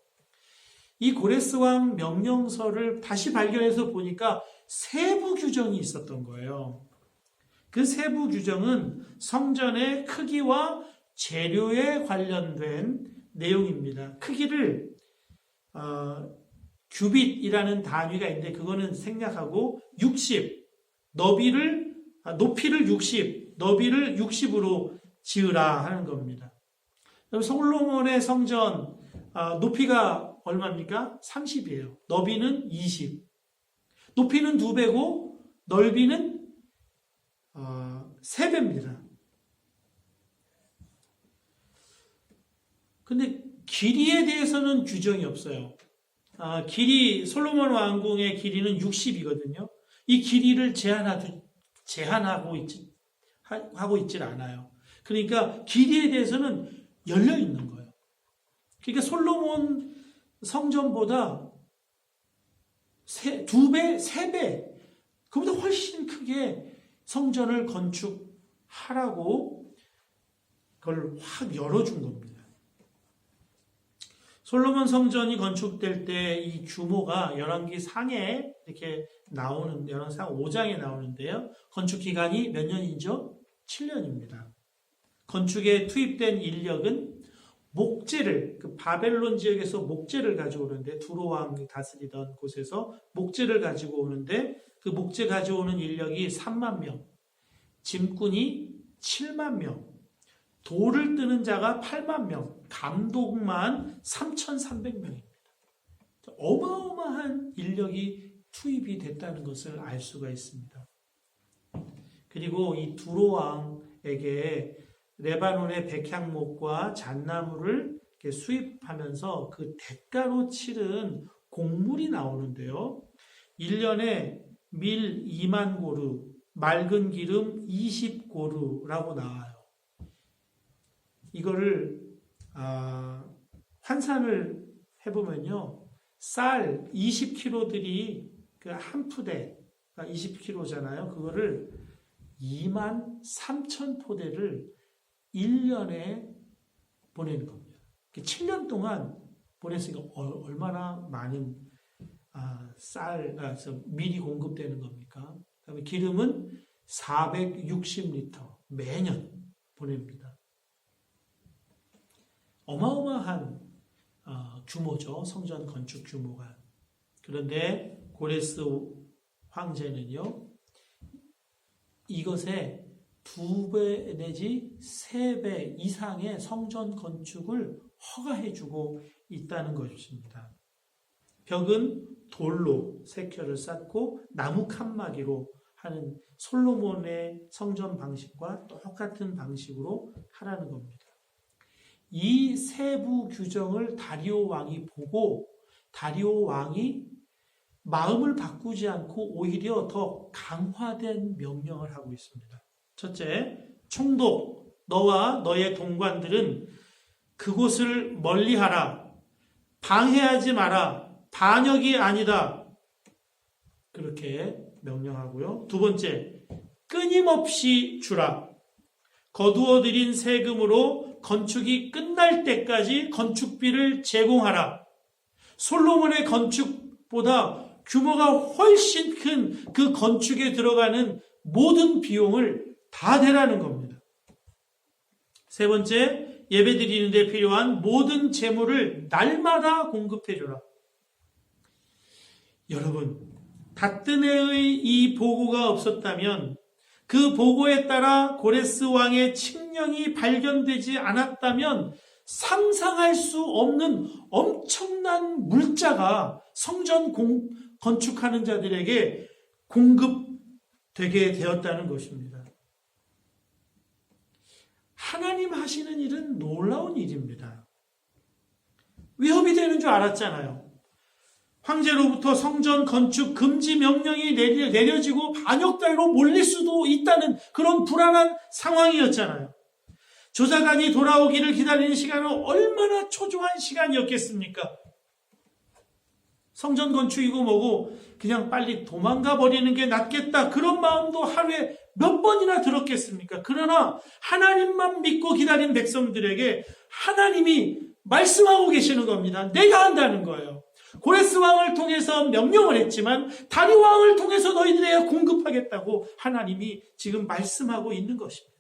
이 고레스 왕 명령서를 다시 발견해서 보니까 세부 규정이 있었던 거예요. 그 세부 규정은 성전의 크기와 재료에 관련된 내용입니다. 크기를 규빗이라는 단위가 있는데 그거는 생략하고 60, 높이를 60, 너비를 60으로 지으라 하는 겁니다. 솔로몬의 성전 높이가 얼마입니까? 30이에요. 너비는 20. 높이는 2배고 넓이는 3배입니다. 근데 길이에 대해서는 규정이 없어요. 솔로몬 왕궁의 길이는 60이거든요. 이 길이를 제한하고 있질 않아요. 그러니까 길이에 대해서는 열려 있는 거예요. 그러니까 솔로몬 성전보다 2배, 3배, 그보다 훨씬 크게 성전을 건축하라고 그걸 확 열어준 겁니다. 솔로몬 성전이 건축될 때 이 규모가 열왕기 상에 이렇게 나오는, 열왕상 5장에 나오는데요. 건축 기간이 몇 년이죠? 7년입니다. 건축에 투입된 인력은 목재를, 그 바벨론 지역에서 목재를 가져오는데, 두로 왕이 다스리던 곳에서 목재를 가지고 오는데, 그 목재 가져오는 인력이 3만 명, 짐꾼이 7만 명, 돌을 뜨는 자가 8만 명, 감독만 3,300명입니다. 어마어마한 인력이 투입이 됐다는 것을 알 수가 있습니다. 그리고 이 두로 왕에게 레바논의 백향목과 잣나무를 수입하면서 그 대가로 치른 곡물이 나오는데요. 1년에 밀 2만 고루, 맑은 기름 20고루라고 나와요. 이거를 환산을 해보면요. 쌀 20kg들이 그 한 푸대가 20kg잖아요. 그거를 2만 3천 포대를 1년에 보내는 겁니다. 7년 동안 보냈으니까 얼마나 많은 밀이 공급되는 겁니까? 그다음에 기름은 460리터 매년 보냅니다. 어마어마한 규모죠. 성전 건축 규모가. 그런데 고레스 황제는요, 이것에 2배 내지 3배 이상의 성전 건축을 허가해주고 있다는 것입니다. 벽은 돌로 세켜를 쌓고 나무 칸막이로 하는 솔로몬의 성전 방식과 똑같은 방식으로 하라는 겁니다. 이 세부 규정을 다리오 왕이 보고 다리오 왕이 마음을 바꾸지 않고 오히려 더 강화된 명령을 하고 있습니다. 첫째, 총독, 너와 너의 동관들은 그곳을 멀리하라. 방해하지 마라. 반역이 아니다. 그렇게 명령하고요. 두 번째, 끊임없이 주라. 거두어들인 세금으로 건축이 끝날 때까지 건축비를 제공하라. 솔로몬의 건축보다 규모가 훨씬 큰 그 건축에 들어가는 모든 비용을 다 대라는 겁니다. 세 번째, 예배드리는 데 필요한 모든 재물을 날마다 공급해줘라. 여러분, 다뜨네의 이 보고가 없었다면, 그 보고에 따라 고레스 왕의 칙령이 발견되지 않았다면 상상할 수 없는 엄청난 물자가 성전 건축하는 자들에게 공급되게 되었다는 것입니다. 하나님 하시는 일은 놀라운 일입니다. 위협이 되는 줄 알았잖아요. 황제로부터 성전 건축 금지 명령이 내려지고 반역 따위로 몰릴 수도 있다는 그런 불안한 상황이었잖아요. 조사관이 돌아오기를 기다리는 시간은 얼마나 초조한 시간이었겠습니까? 성전 건축이고 뭐고 그냥 빨리 도망가 버리는 게 낫겠다, 그런 마음도 하루에 몇 번이나 들었겠습니까? 그러나 하나님만 믿고 기다린 백성들에게 하나님이 말씀하고 계시는 겁니다. 내가 한다는 거예요. 고레스 왕을 통해서 명령을 했지만 다리 왕을 통해서 너희들에게 공급하겠다고 하나님이 지금 말씀하고 있는 것입니다.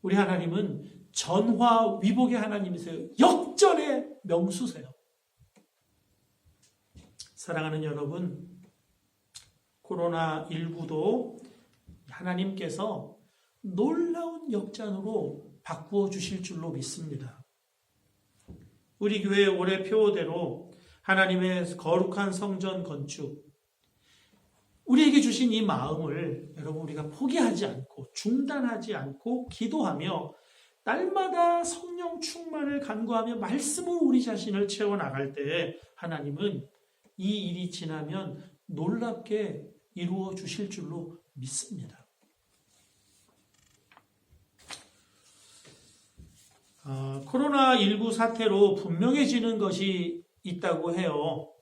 우리 하나님은 전화위복의 하나님이세요. 역전의 명수세요. 사랑하는 여러분, 코로나19도 하나님께서 놀라운 역전으로 바꾸어 주실 줄로 믿습니다. 우리 교회 올해 표어대로 하나님의 거룩한 성전 건축, 우리에게 주신 이 마음을 여러분 우리가 포기하지 않고 중단하지 않고 기도하며 날마다 성령 충만을 간구하며 말씀으로 우리 자신을 채워나갈 때에 하나님은 이 일이 지나면 놀랍게 이루어 주실 줄로 믿습니다. 코로나19 사태로 분명해지는 것이 있다고 해요.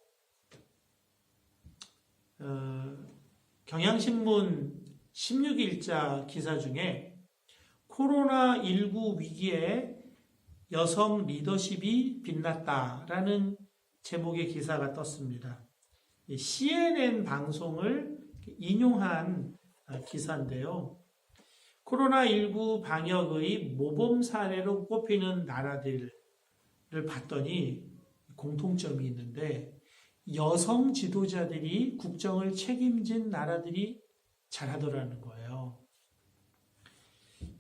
경향신문 16일자 기사 중에 코로나19 위기에 여성 리더십이 빛났다라는 제목의 기사가 떴습니다. CNN 방송을 인용한 기사인데요. 코로나19 방역의 모범 사례로 꼽히는 나라들을 봤더니 공통점이 있는데 여성 지도자들이 국정을 책임진 나라들이 잘하더라는 거예요.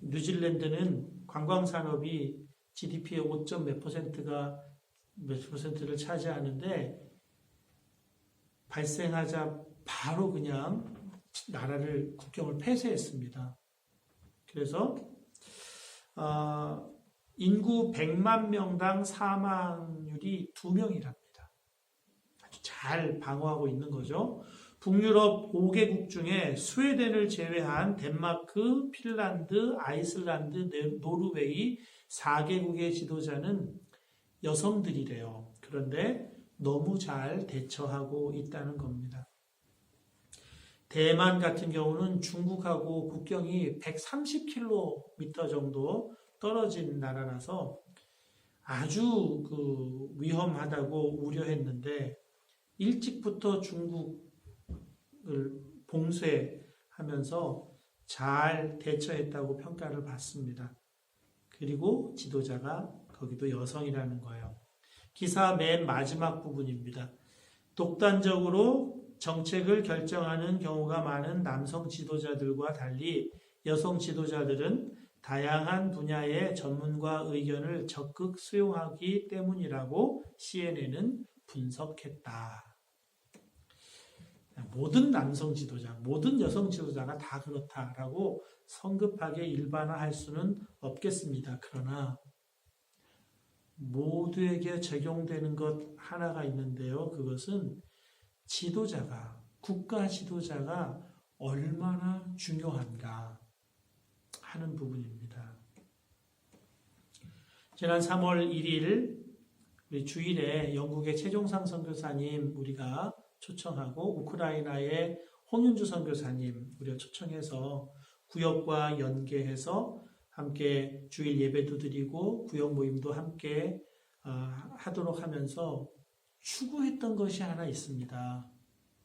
뉴질랜드는 관광산업이 GDP의 5점 몇 퍼센트를 차지하는데 발생하자 바로 그냥 나라를 국경을 폐쇄했습니다. 그래서 인구 100만 명당 사망률이 2명이랍니다. 아주 잘 방어하고 있는 거죠. 북유럽 5개국 중에 스웨덴을 제외한 덴마크, 핀란드, 아이슬란드, 노르웨이 4개국의 지도자는 여성들이래요. 그런데 너무 잘 대처하고 있다는 겁니다. 대만 같은 경우는 중국하고 국경이 130km 정도 떨어진 나라라서 아주 위험하다고 우려했는데 일찍부터 중국을 봉쇄하면서 잘 대처했다고 평가를 받습니다. 그리고 지도자가 거기도 여성이라는 거예요. 기사 맨 마지막 부분입니다. 독단적으로 정책을 결정하는 경우가 많은 남성 지도자들과 달리 여성 지도자들은 다양한 분야의 전문가 의견을 적극 수용하기 때문이라고 CNN은 분석했다. 모든 남성 지도자, 모든 여성 지도자가 다 그렇다라고 성급하게 일반화할 수는 없겠습니다. 그러나 모두에게 적용되는 것 하나가 있는데요. 그것은 지도자가, 국가 지도자가 얼마나 중요한가 하는 부분입니다. 지난 3월 1일 우리 주일에 영국의 최종상 선교사님 우리가 초청하고 우크라이나의 홍윤주 선교사님 우리가 초청해서 구역과 연계해서 함께 주일 예배도 드리고 구역 모임도 함께 하도록 하면서 추구했던 것이 하나 있습니다.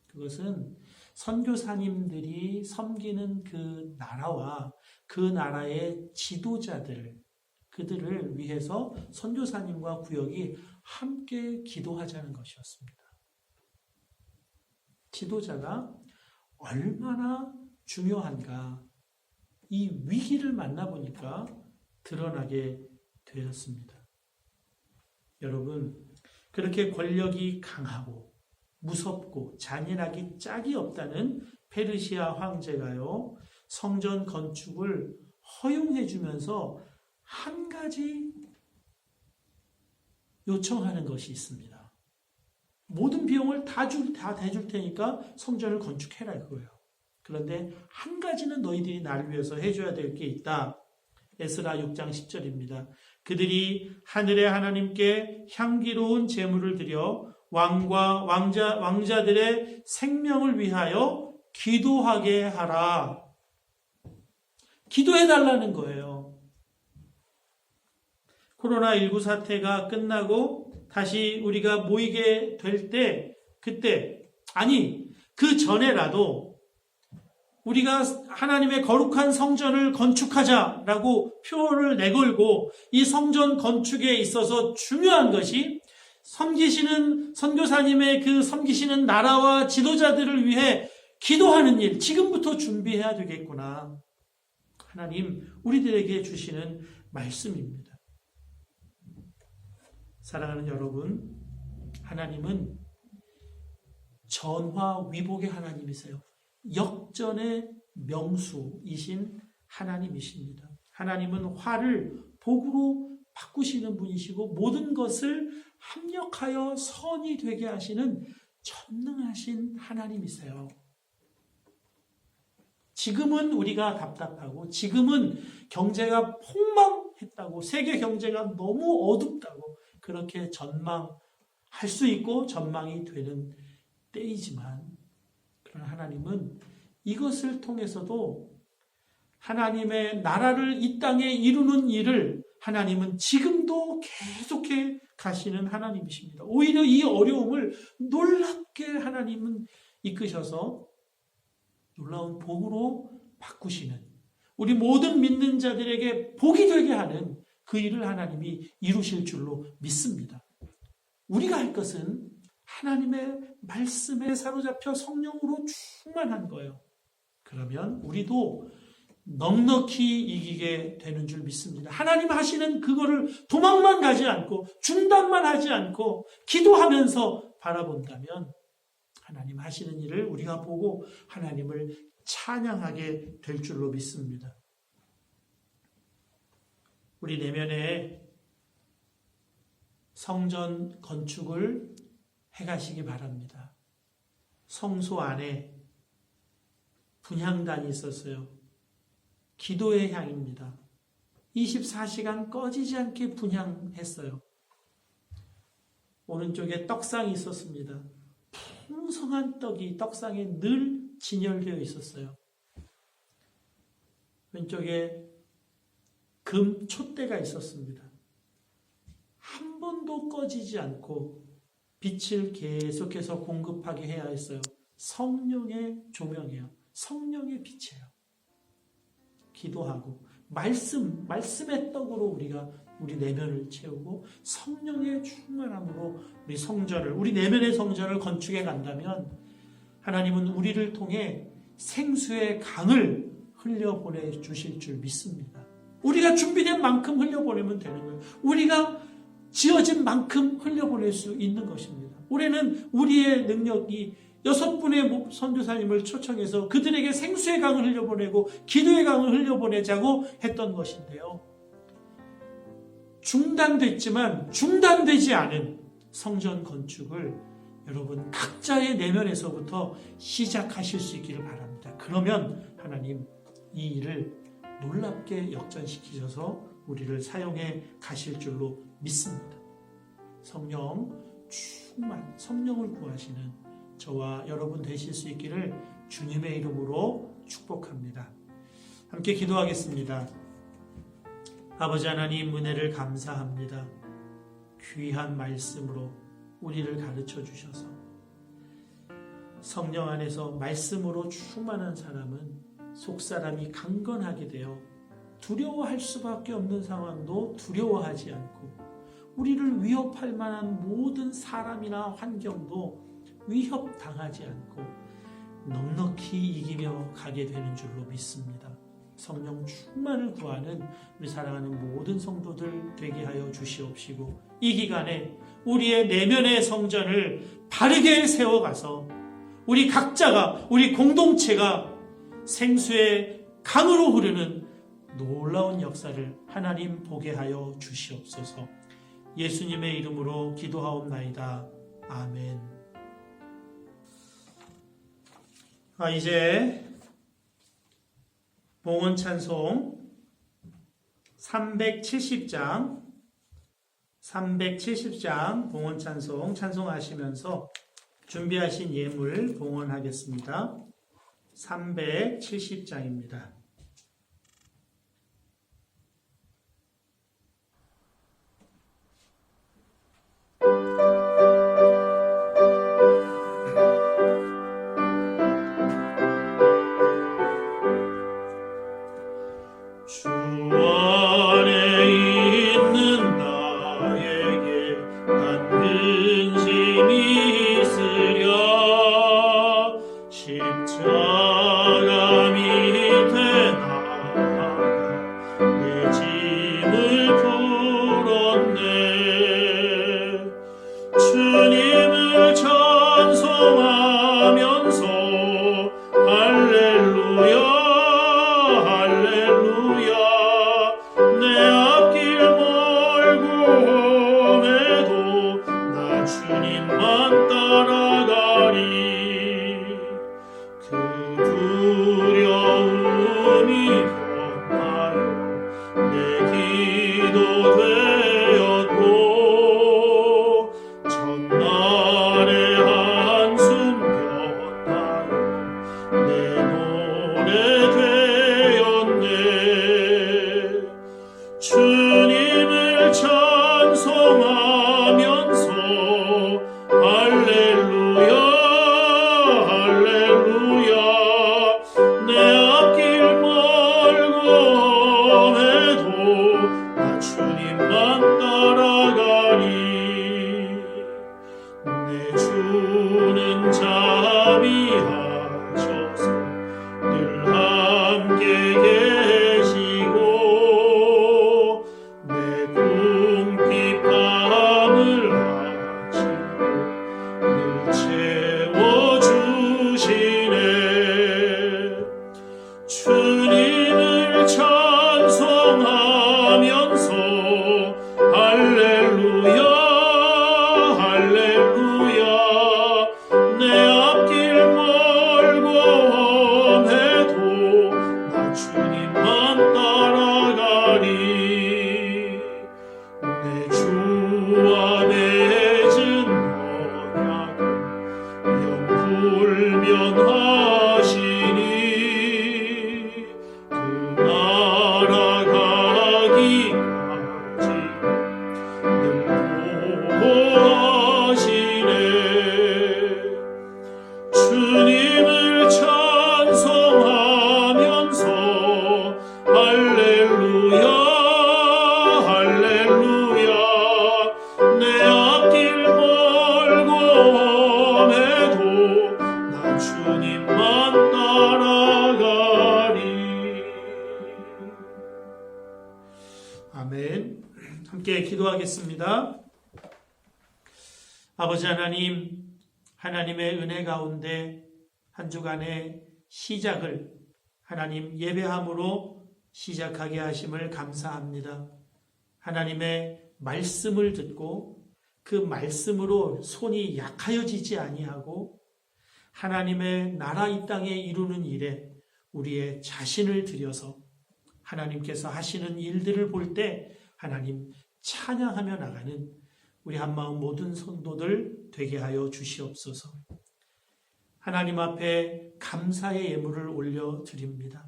그것은 선교사님들이 섬기는 그 나라와 그 나라의 지도자들, 그들을 위해서 선교사님과 구역이 함께 기도하자는 것이었습니다. 지도자가 얼마나 중요한가, 이 위기를 만나보니까 드러나게 되었습니다. 여러분, 그렇게 권력이 강하고 무섭고 잔인하기 짝이 없다는 페르시아 황제가요, 성전 건축을 허용해 주면서 한 가지 요청하는 것이 있습니다. 모든 비용을 다 대줄 테니까 성전을 건축해라 이거예요. 그런데 한 가지는 너희들이 나를 위해서 해줘야 될 게 있다. 에스라 6장 10절입니다. 그들이 하늘의 하나님께 향기로운 제물을 드려 왕자들의 생명을 위하여 기도하게 하라. 기도해달라는 거예요. 코로나19 사태가 끝나고 다시 우리가 모이게 될 때, 그 전에라도 우리가 하나님의 거룩한 성전을 건축하자라고 표를 내걸고 이 성전 건축에 있어서 중요한 것이 섬기시는 선교사님의 그 섬기시는 나라와 지도자들을 위해 기도하는 일, 지금부터 준비해야 되겠구나. 하나님 우리들에게 주시는 말씀입니다. 사랑하는 여러분, 하나님은 전화위복의 하나님이세요. 역전의 명수이신 하나님이십니다. 하나님은 화를 복으로 바꾸시는 분이시고 모든 것을 합력하여 선이 되게 하시는 전능하신 하나님이세요. 지금은 우리가 답답하고 지금은 경제가 폭망했다고 세계 경제가 너무 어둡다고 그렇게 전망할 수 있고 전망이 되는 때이지만 그러나 하나님은 이것을 통해서도 하나님의 나라를 이 땅에 이루는 일을 하나님은 지금도 계속해 가시는 하나님이십니다. 오히려 이 어려움을 놀랍게 하나님은 이끄셔서 놀라운 복으로 바꾸시는 우리 모든 믿는 자들에게 복이 되게 하는 그 일을 하나님이 이루실 줄로 믿습니다. 우리가 할 것은 하나님의 말씀에 사로잡혀 성령으로 충만한 거예요. 그러면 우리도 넉넉히 이기게 되는 줄 믿습니다. 하나님 하시는 그거를 도망만 가지 않고 중단만 하지 않고 기도하면서 바라본다면 하나님 하시는 일을 우리가 보고 하나님을 찬양하게 될 줄로 믿습니다. 우리 내면에 성전 건축을 해가시기 바랍니다. 성소 안에 분향단이 있었어요. 기도의 향입니다. 24시간 꺼지지 않게 분향했어요. 오른쪽에 떡상이 있었습니다. 풍성한 떡이 떡상에 늘 진열되어 있었어요. 왼쪽에 금 촛대가 있었습니다. 한 번도 꺼지지 않고 빛을 계속해서 공급하게 해야 했어요. 성령의 조명이에요. 성령의 빛이에요. 기도하고 말씀의 떡으로 우리가 우리 내면을 채우고 성령의 충만함으로 우리 성전을 우리 내면의 성전을 건축해 간다면 하나님은 우리를 통해 생수의 강을 흘려보내 주실 줄 믿습니다. 우리가 준비된 만큼 흘려보내면 되는 거예요. 우리가 지어진 만큼 흘려보낼 수 있는 것입니다. 올해는 우리의 능력이 6분의 선교사님을 초청해서 그들에게 생수의 강을 흘려보내고 기도의 강을 흘려보내자고 했던 것인데요. 중단됐지만 중단되지 않은 성전 건축을 여러분 각자의 내면에서부터 시작하실 수 있기를 바랍니다. 그러면 하나님 이 일을 놀랍게 역전시키셔서 우리를 사용해 가실 줄로 믿습니다. 성령 충만, 성령을 구하시는 저와 여러분 되실 수 있기를 주님의 이름으로 축복합니다. 함께 기도하겠습니다. 아버지 하나님 은혜를 감사합니다. 귀한 말씀으로 우리를 가르쳐 주셔서 성령 안에서 말씀으로 충만한 사람은 속사람이 강건하게 되어 두려워할 수밖에 없는 상황도 두려워하지 않고 우리를 위협할 만한 모든 사람이나 환경도 위협당하지 않고 넉넉히 이기며 가게 되는 줄로 믿습니다. 성령 충만을 구하는 우리 사랑하는 모든 성도들 되게 하여 주시옵시고, 이 기간에 우리의 내면의 성전을 바르게 세워가서 우리 각자가, 우리 공동체가 생수의 강으로 흐르는 놀라운 역사를 하나님 보게 하여 주시옵소서. 예수님의 이름으로 기도하옵나이다. 아멘. 이제 봉헌 찬송 370장 봉헌 찬송 찬송하시면서 준비하신 예물 봉헌하겠습니다. 370장입니다. 주 안에 있는 나에게 난 근심이 있으랴. 십자가 밑에 나가 내 짐을 풀었네. 주님을 찬송하면서 할렐루야 할렐루야. 내 앞길 멀고 험해도 나 주님만 따라가리. 그 두려움이 변하여 내 기도 되었고, 첫날의 한숨 변하여 내 노래 되었네. 주님을 찬송하면서 할렐루야 할렐루야. 내 앞길 멀고 험해도 나 주님만 따라가리. 내 주는 자비하셔서 늘 함께 계시고, 내 궁핍함을 아시고 늘 채워주시네. 주님을 찬송하면서 할렐루야 할렐루야. 내 앞길 멀고 험해도 나 주님만 따라가리. 내 주와 맺은 언약은 영불변하시니, 그 나라 가기까지 늘 보호하시네. 주님을 찬송하면서 할렐루야 할렐루야. 내 앞길 멀고 험해도 나 주님만 따라가리. 아멘. 함께 기도하겠습니다. 아버지 하나님, 하나님의 은혜 가운데 한 주간의 시작을 하나님 예배함으로 시작하게 하심을 감사합니다. 하나님의 말씀을 듣고 그 말씀으로 손이 약하여지지 아니하고 하나님의 나라 이 땅에 이루는 일에 우리의 자신을 들여서 하나님께서 하시는 일들을 볼 때 하나님 찬양하며 나가는 우리 한마음 모든 성도들 되게 하여 주시옵소서. 하나님 앞에 감사의 예물을 올려드립니다.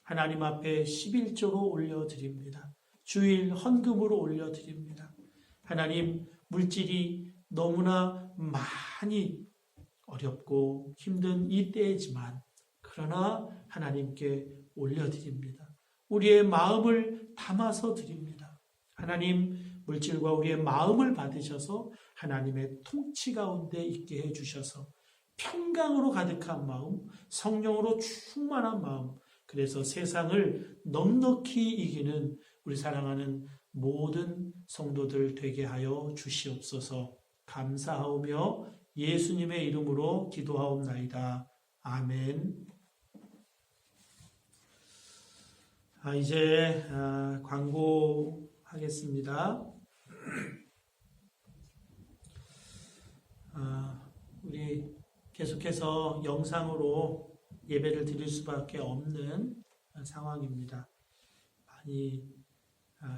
하나님 앞에 11조로 올려드립니다. 주일 헌금으로 올려드립니다. 하나님, 물질이 너무나 많이 어렵고 힘든 이 때이지만 그러나 하나님께 올려드립니다. 우리의 마음을 담아서 드립니다. 하나님, 물질과 우리의 마음을 받으셔서 하나님의 통치 가운데 있게 해주셔서 평강으로 가득한 마음, 성령으로 충만한 마음, 그래서 세상을 넉넉히 이기는 우리 사랑하는 모든 성도들 되게 하여 주시옵소서. 감사하오며 예수님의 이름으로 기도하옵나이다. 아멘. 이제 광고하겠습니다. 우리 계속해서 영상으로 예배를 드릴 수밖에 없는 상황입니다. 많이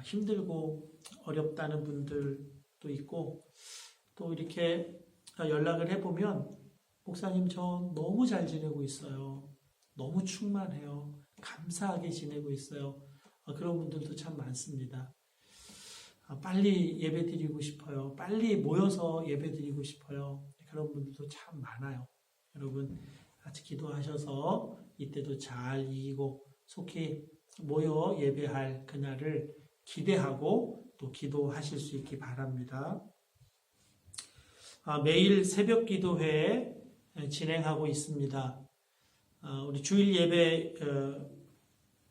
힘들고 어렵다는 분들도 있고, 또 이렇게 연락을 해보면 목사님 저 너무 잘 지내고 있어요. 너무 충만해요. 감사하게 지내고 있어요. 그런 분들도 참 많습니다. 빨리 예배 드리고 싶어요. 빨리 모여서 예배 드리고 싶어요. 그런 분들도 참 많아요. 여러분 같이 기도하셔서 이때도 잘 이기고 속히 모여 예배할 그날을 기대하고 또 기도하실 수 있기 바랍니다. 매일 새벽 기도회 진행하고 있습니다. 우리 주일 예배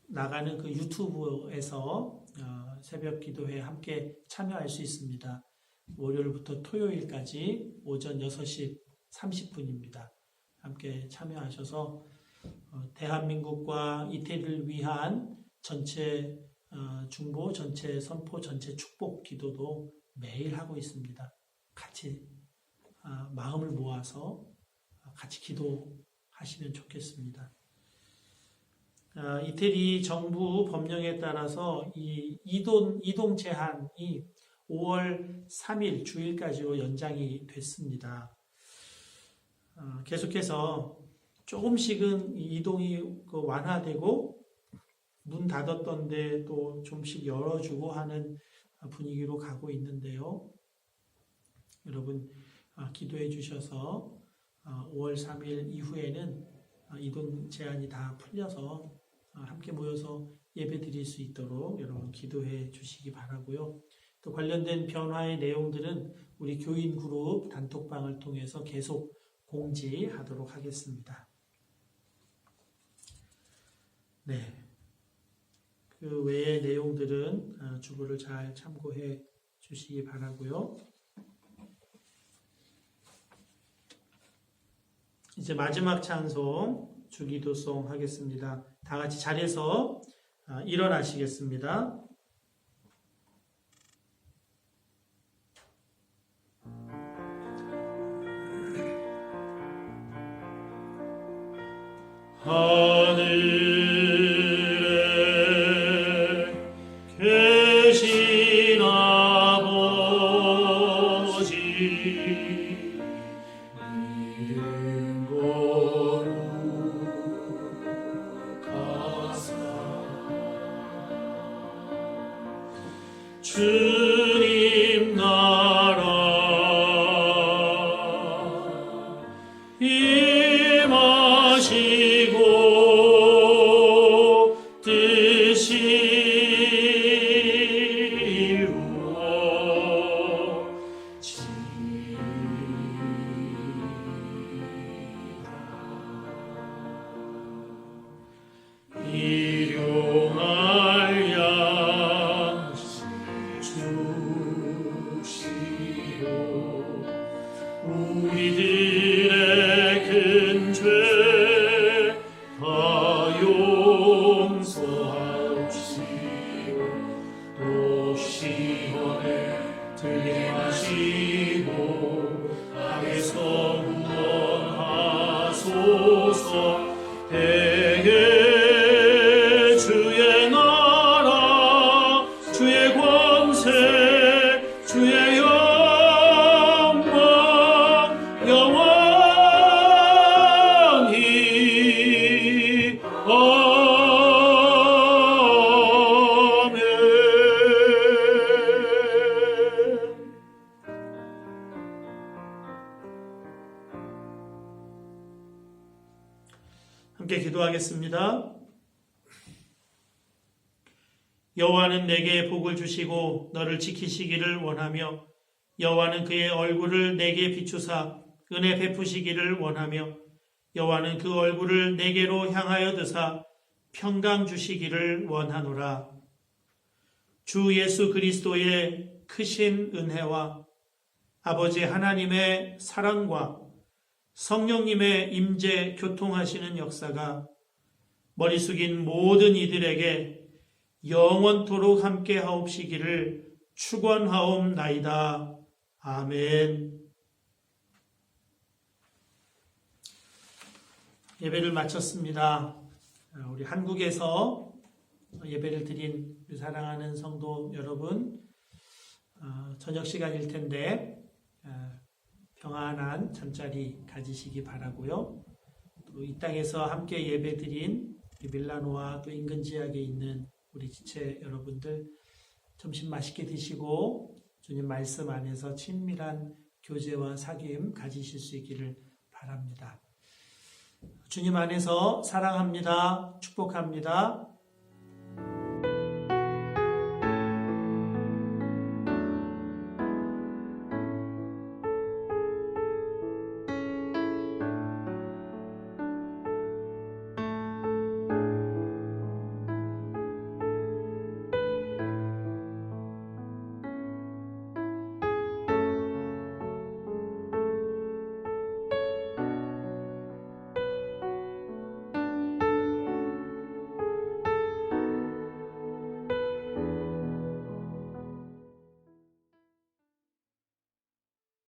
나가는 그 유튜브에서 새벽 기도회에 함께 참여할 수 있습니다. 월요일부터 토요일까지 오전 6시 30분입니다. 함께 참여하셔서 대한민국과 이태리를 위한 전체 중보, 전체 선포, 전체 축복 기도도 매일 하고 있습니다. 같이 마음을 모아서 같이 기도하시면 좋겠습니다. 이태리 정부 법령에 따라서 이 이동 제한이 5월 3일 주일까지로 연장이 됐습니다. 계속해서 조금씩은 이동이 완화되고 문 닫았던데 또 좀씩 열어주고 하는 분위기로 가고 있는데요. 여러분 기도해 주셔서 5월 3일 이후에는 이동 제한이 다 풀려서 함께 모여서 예배 드릴 수 있도록 여러분 기도해 주시기 바라고요. 또 관련된 변화의 내용들은 우리 교인 그룹 단톡방을 통해서 계속 공지하도록 하겠습니다. 네. 그 외의 내용들은 주보를 잘 참고해 주시기 바라고요. 이제 마지막 찬송 주기도송 하겠습니다. 다 같이 자리에서 일어나시겠습니다. 하늘에 계신 아버지 이름 거룩하사 주님 나라 임하시고 뜻이 이루어지리라. 일용할 양식 주시오. 우리들의 큰 죄 다 용서하옵시오. 또 시험에 들게 마시고 악에서 구원하소서. 대개 주의 나라 주의 권세 주의 영광 영원히 아멘. 함께 기도하겠습니다. 여호와는 내게 복을 주시고 너를 지키시기를 원하며 여호와는 그의 얼굴을 내게 비추사 은혜 베푸시기를 원하며 여호와는 그 얼굴을 내게로 향하여 드사 평강 주시기를 원하노라. 주 예수 그리스도의 크신 은혜와 아버지 하나님의 사랑과 성령님의 임재 교통하시는 역사가 머리 숙인 모든 이들에게 영원토록 함께 하옵시기를 축원하옵나이다. 아멘. 예배를 마쳤습니다. 우리 한국에서 예배를 드린 우리 사랑하는 성도 여러분, 저녁 시간일 텐데 평안한 잠자리 가지시기 바라고요. 또 이 땅에서 함께 예배 드린 밀라노와 또 인근 지역에 있는 우리 지체 여러분들 점심 맛있게 드시고 주님 말씀 안에서 친밀한 교제와 사귐 가지실 수 있기를 바랍니다. 주님 안에서 사랑합니다. 축복합니다.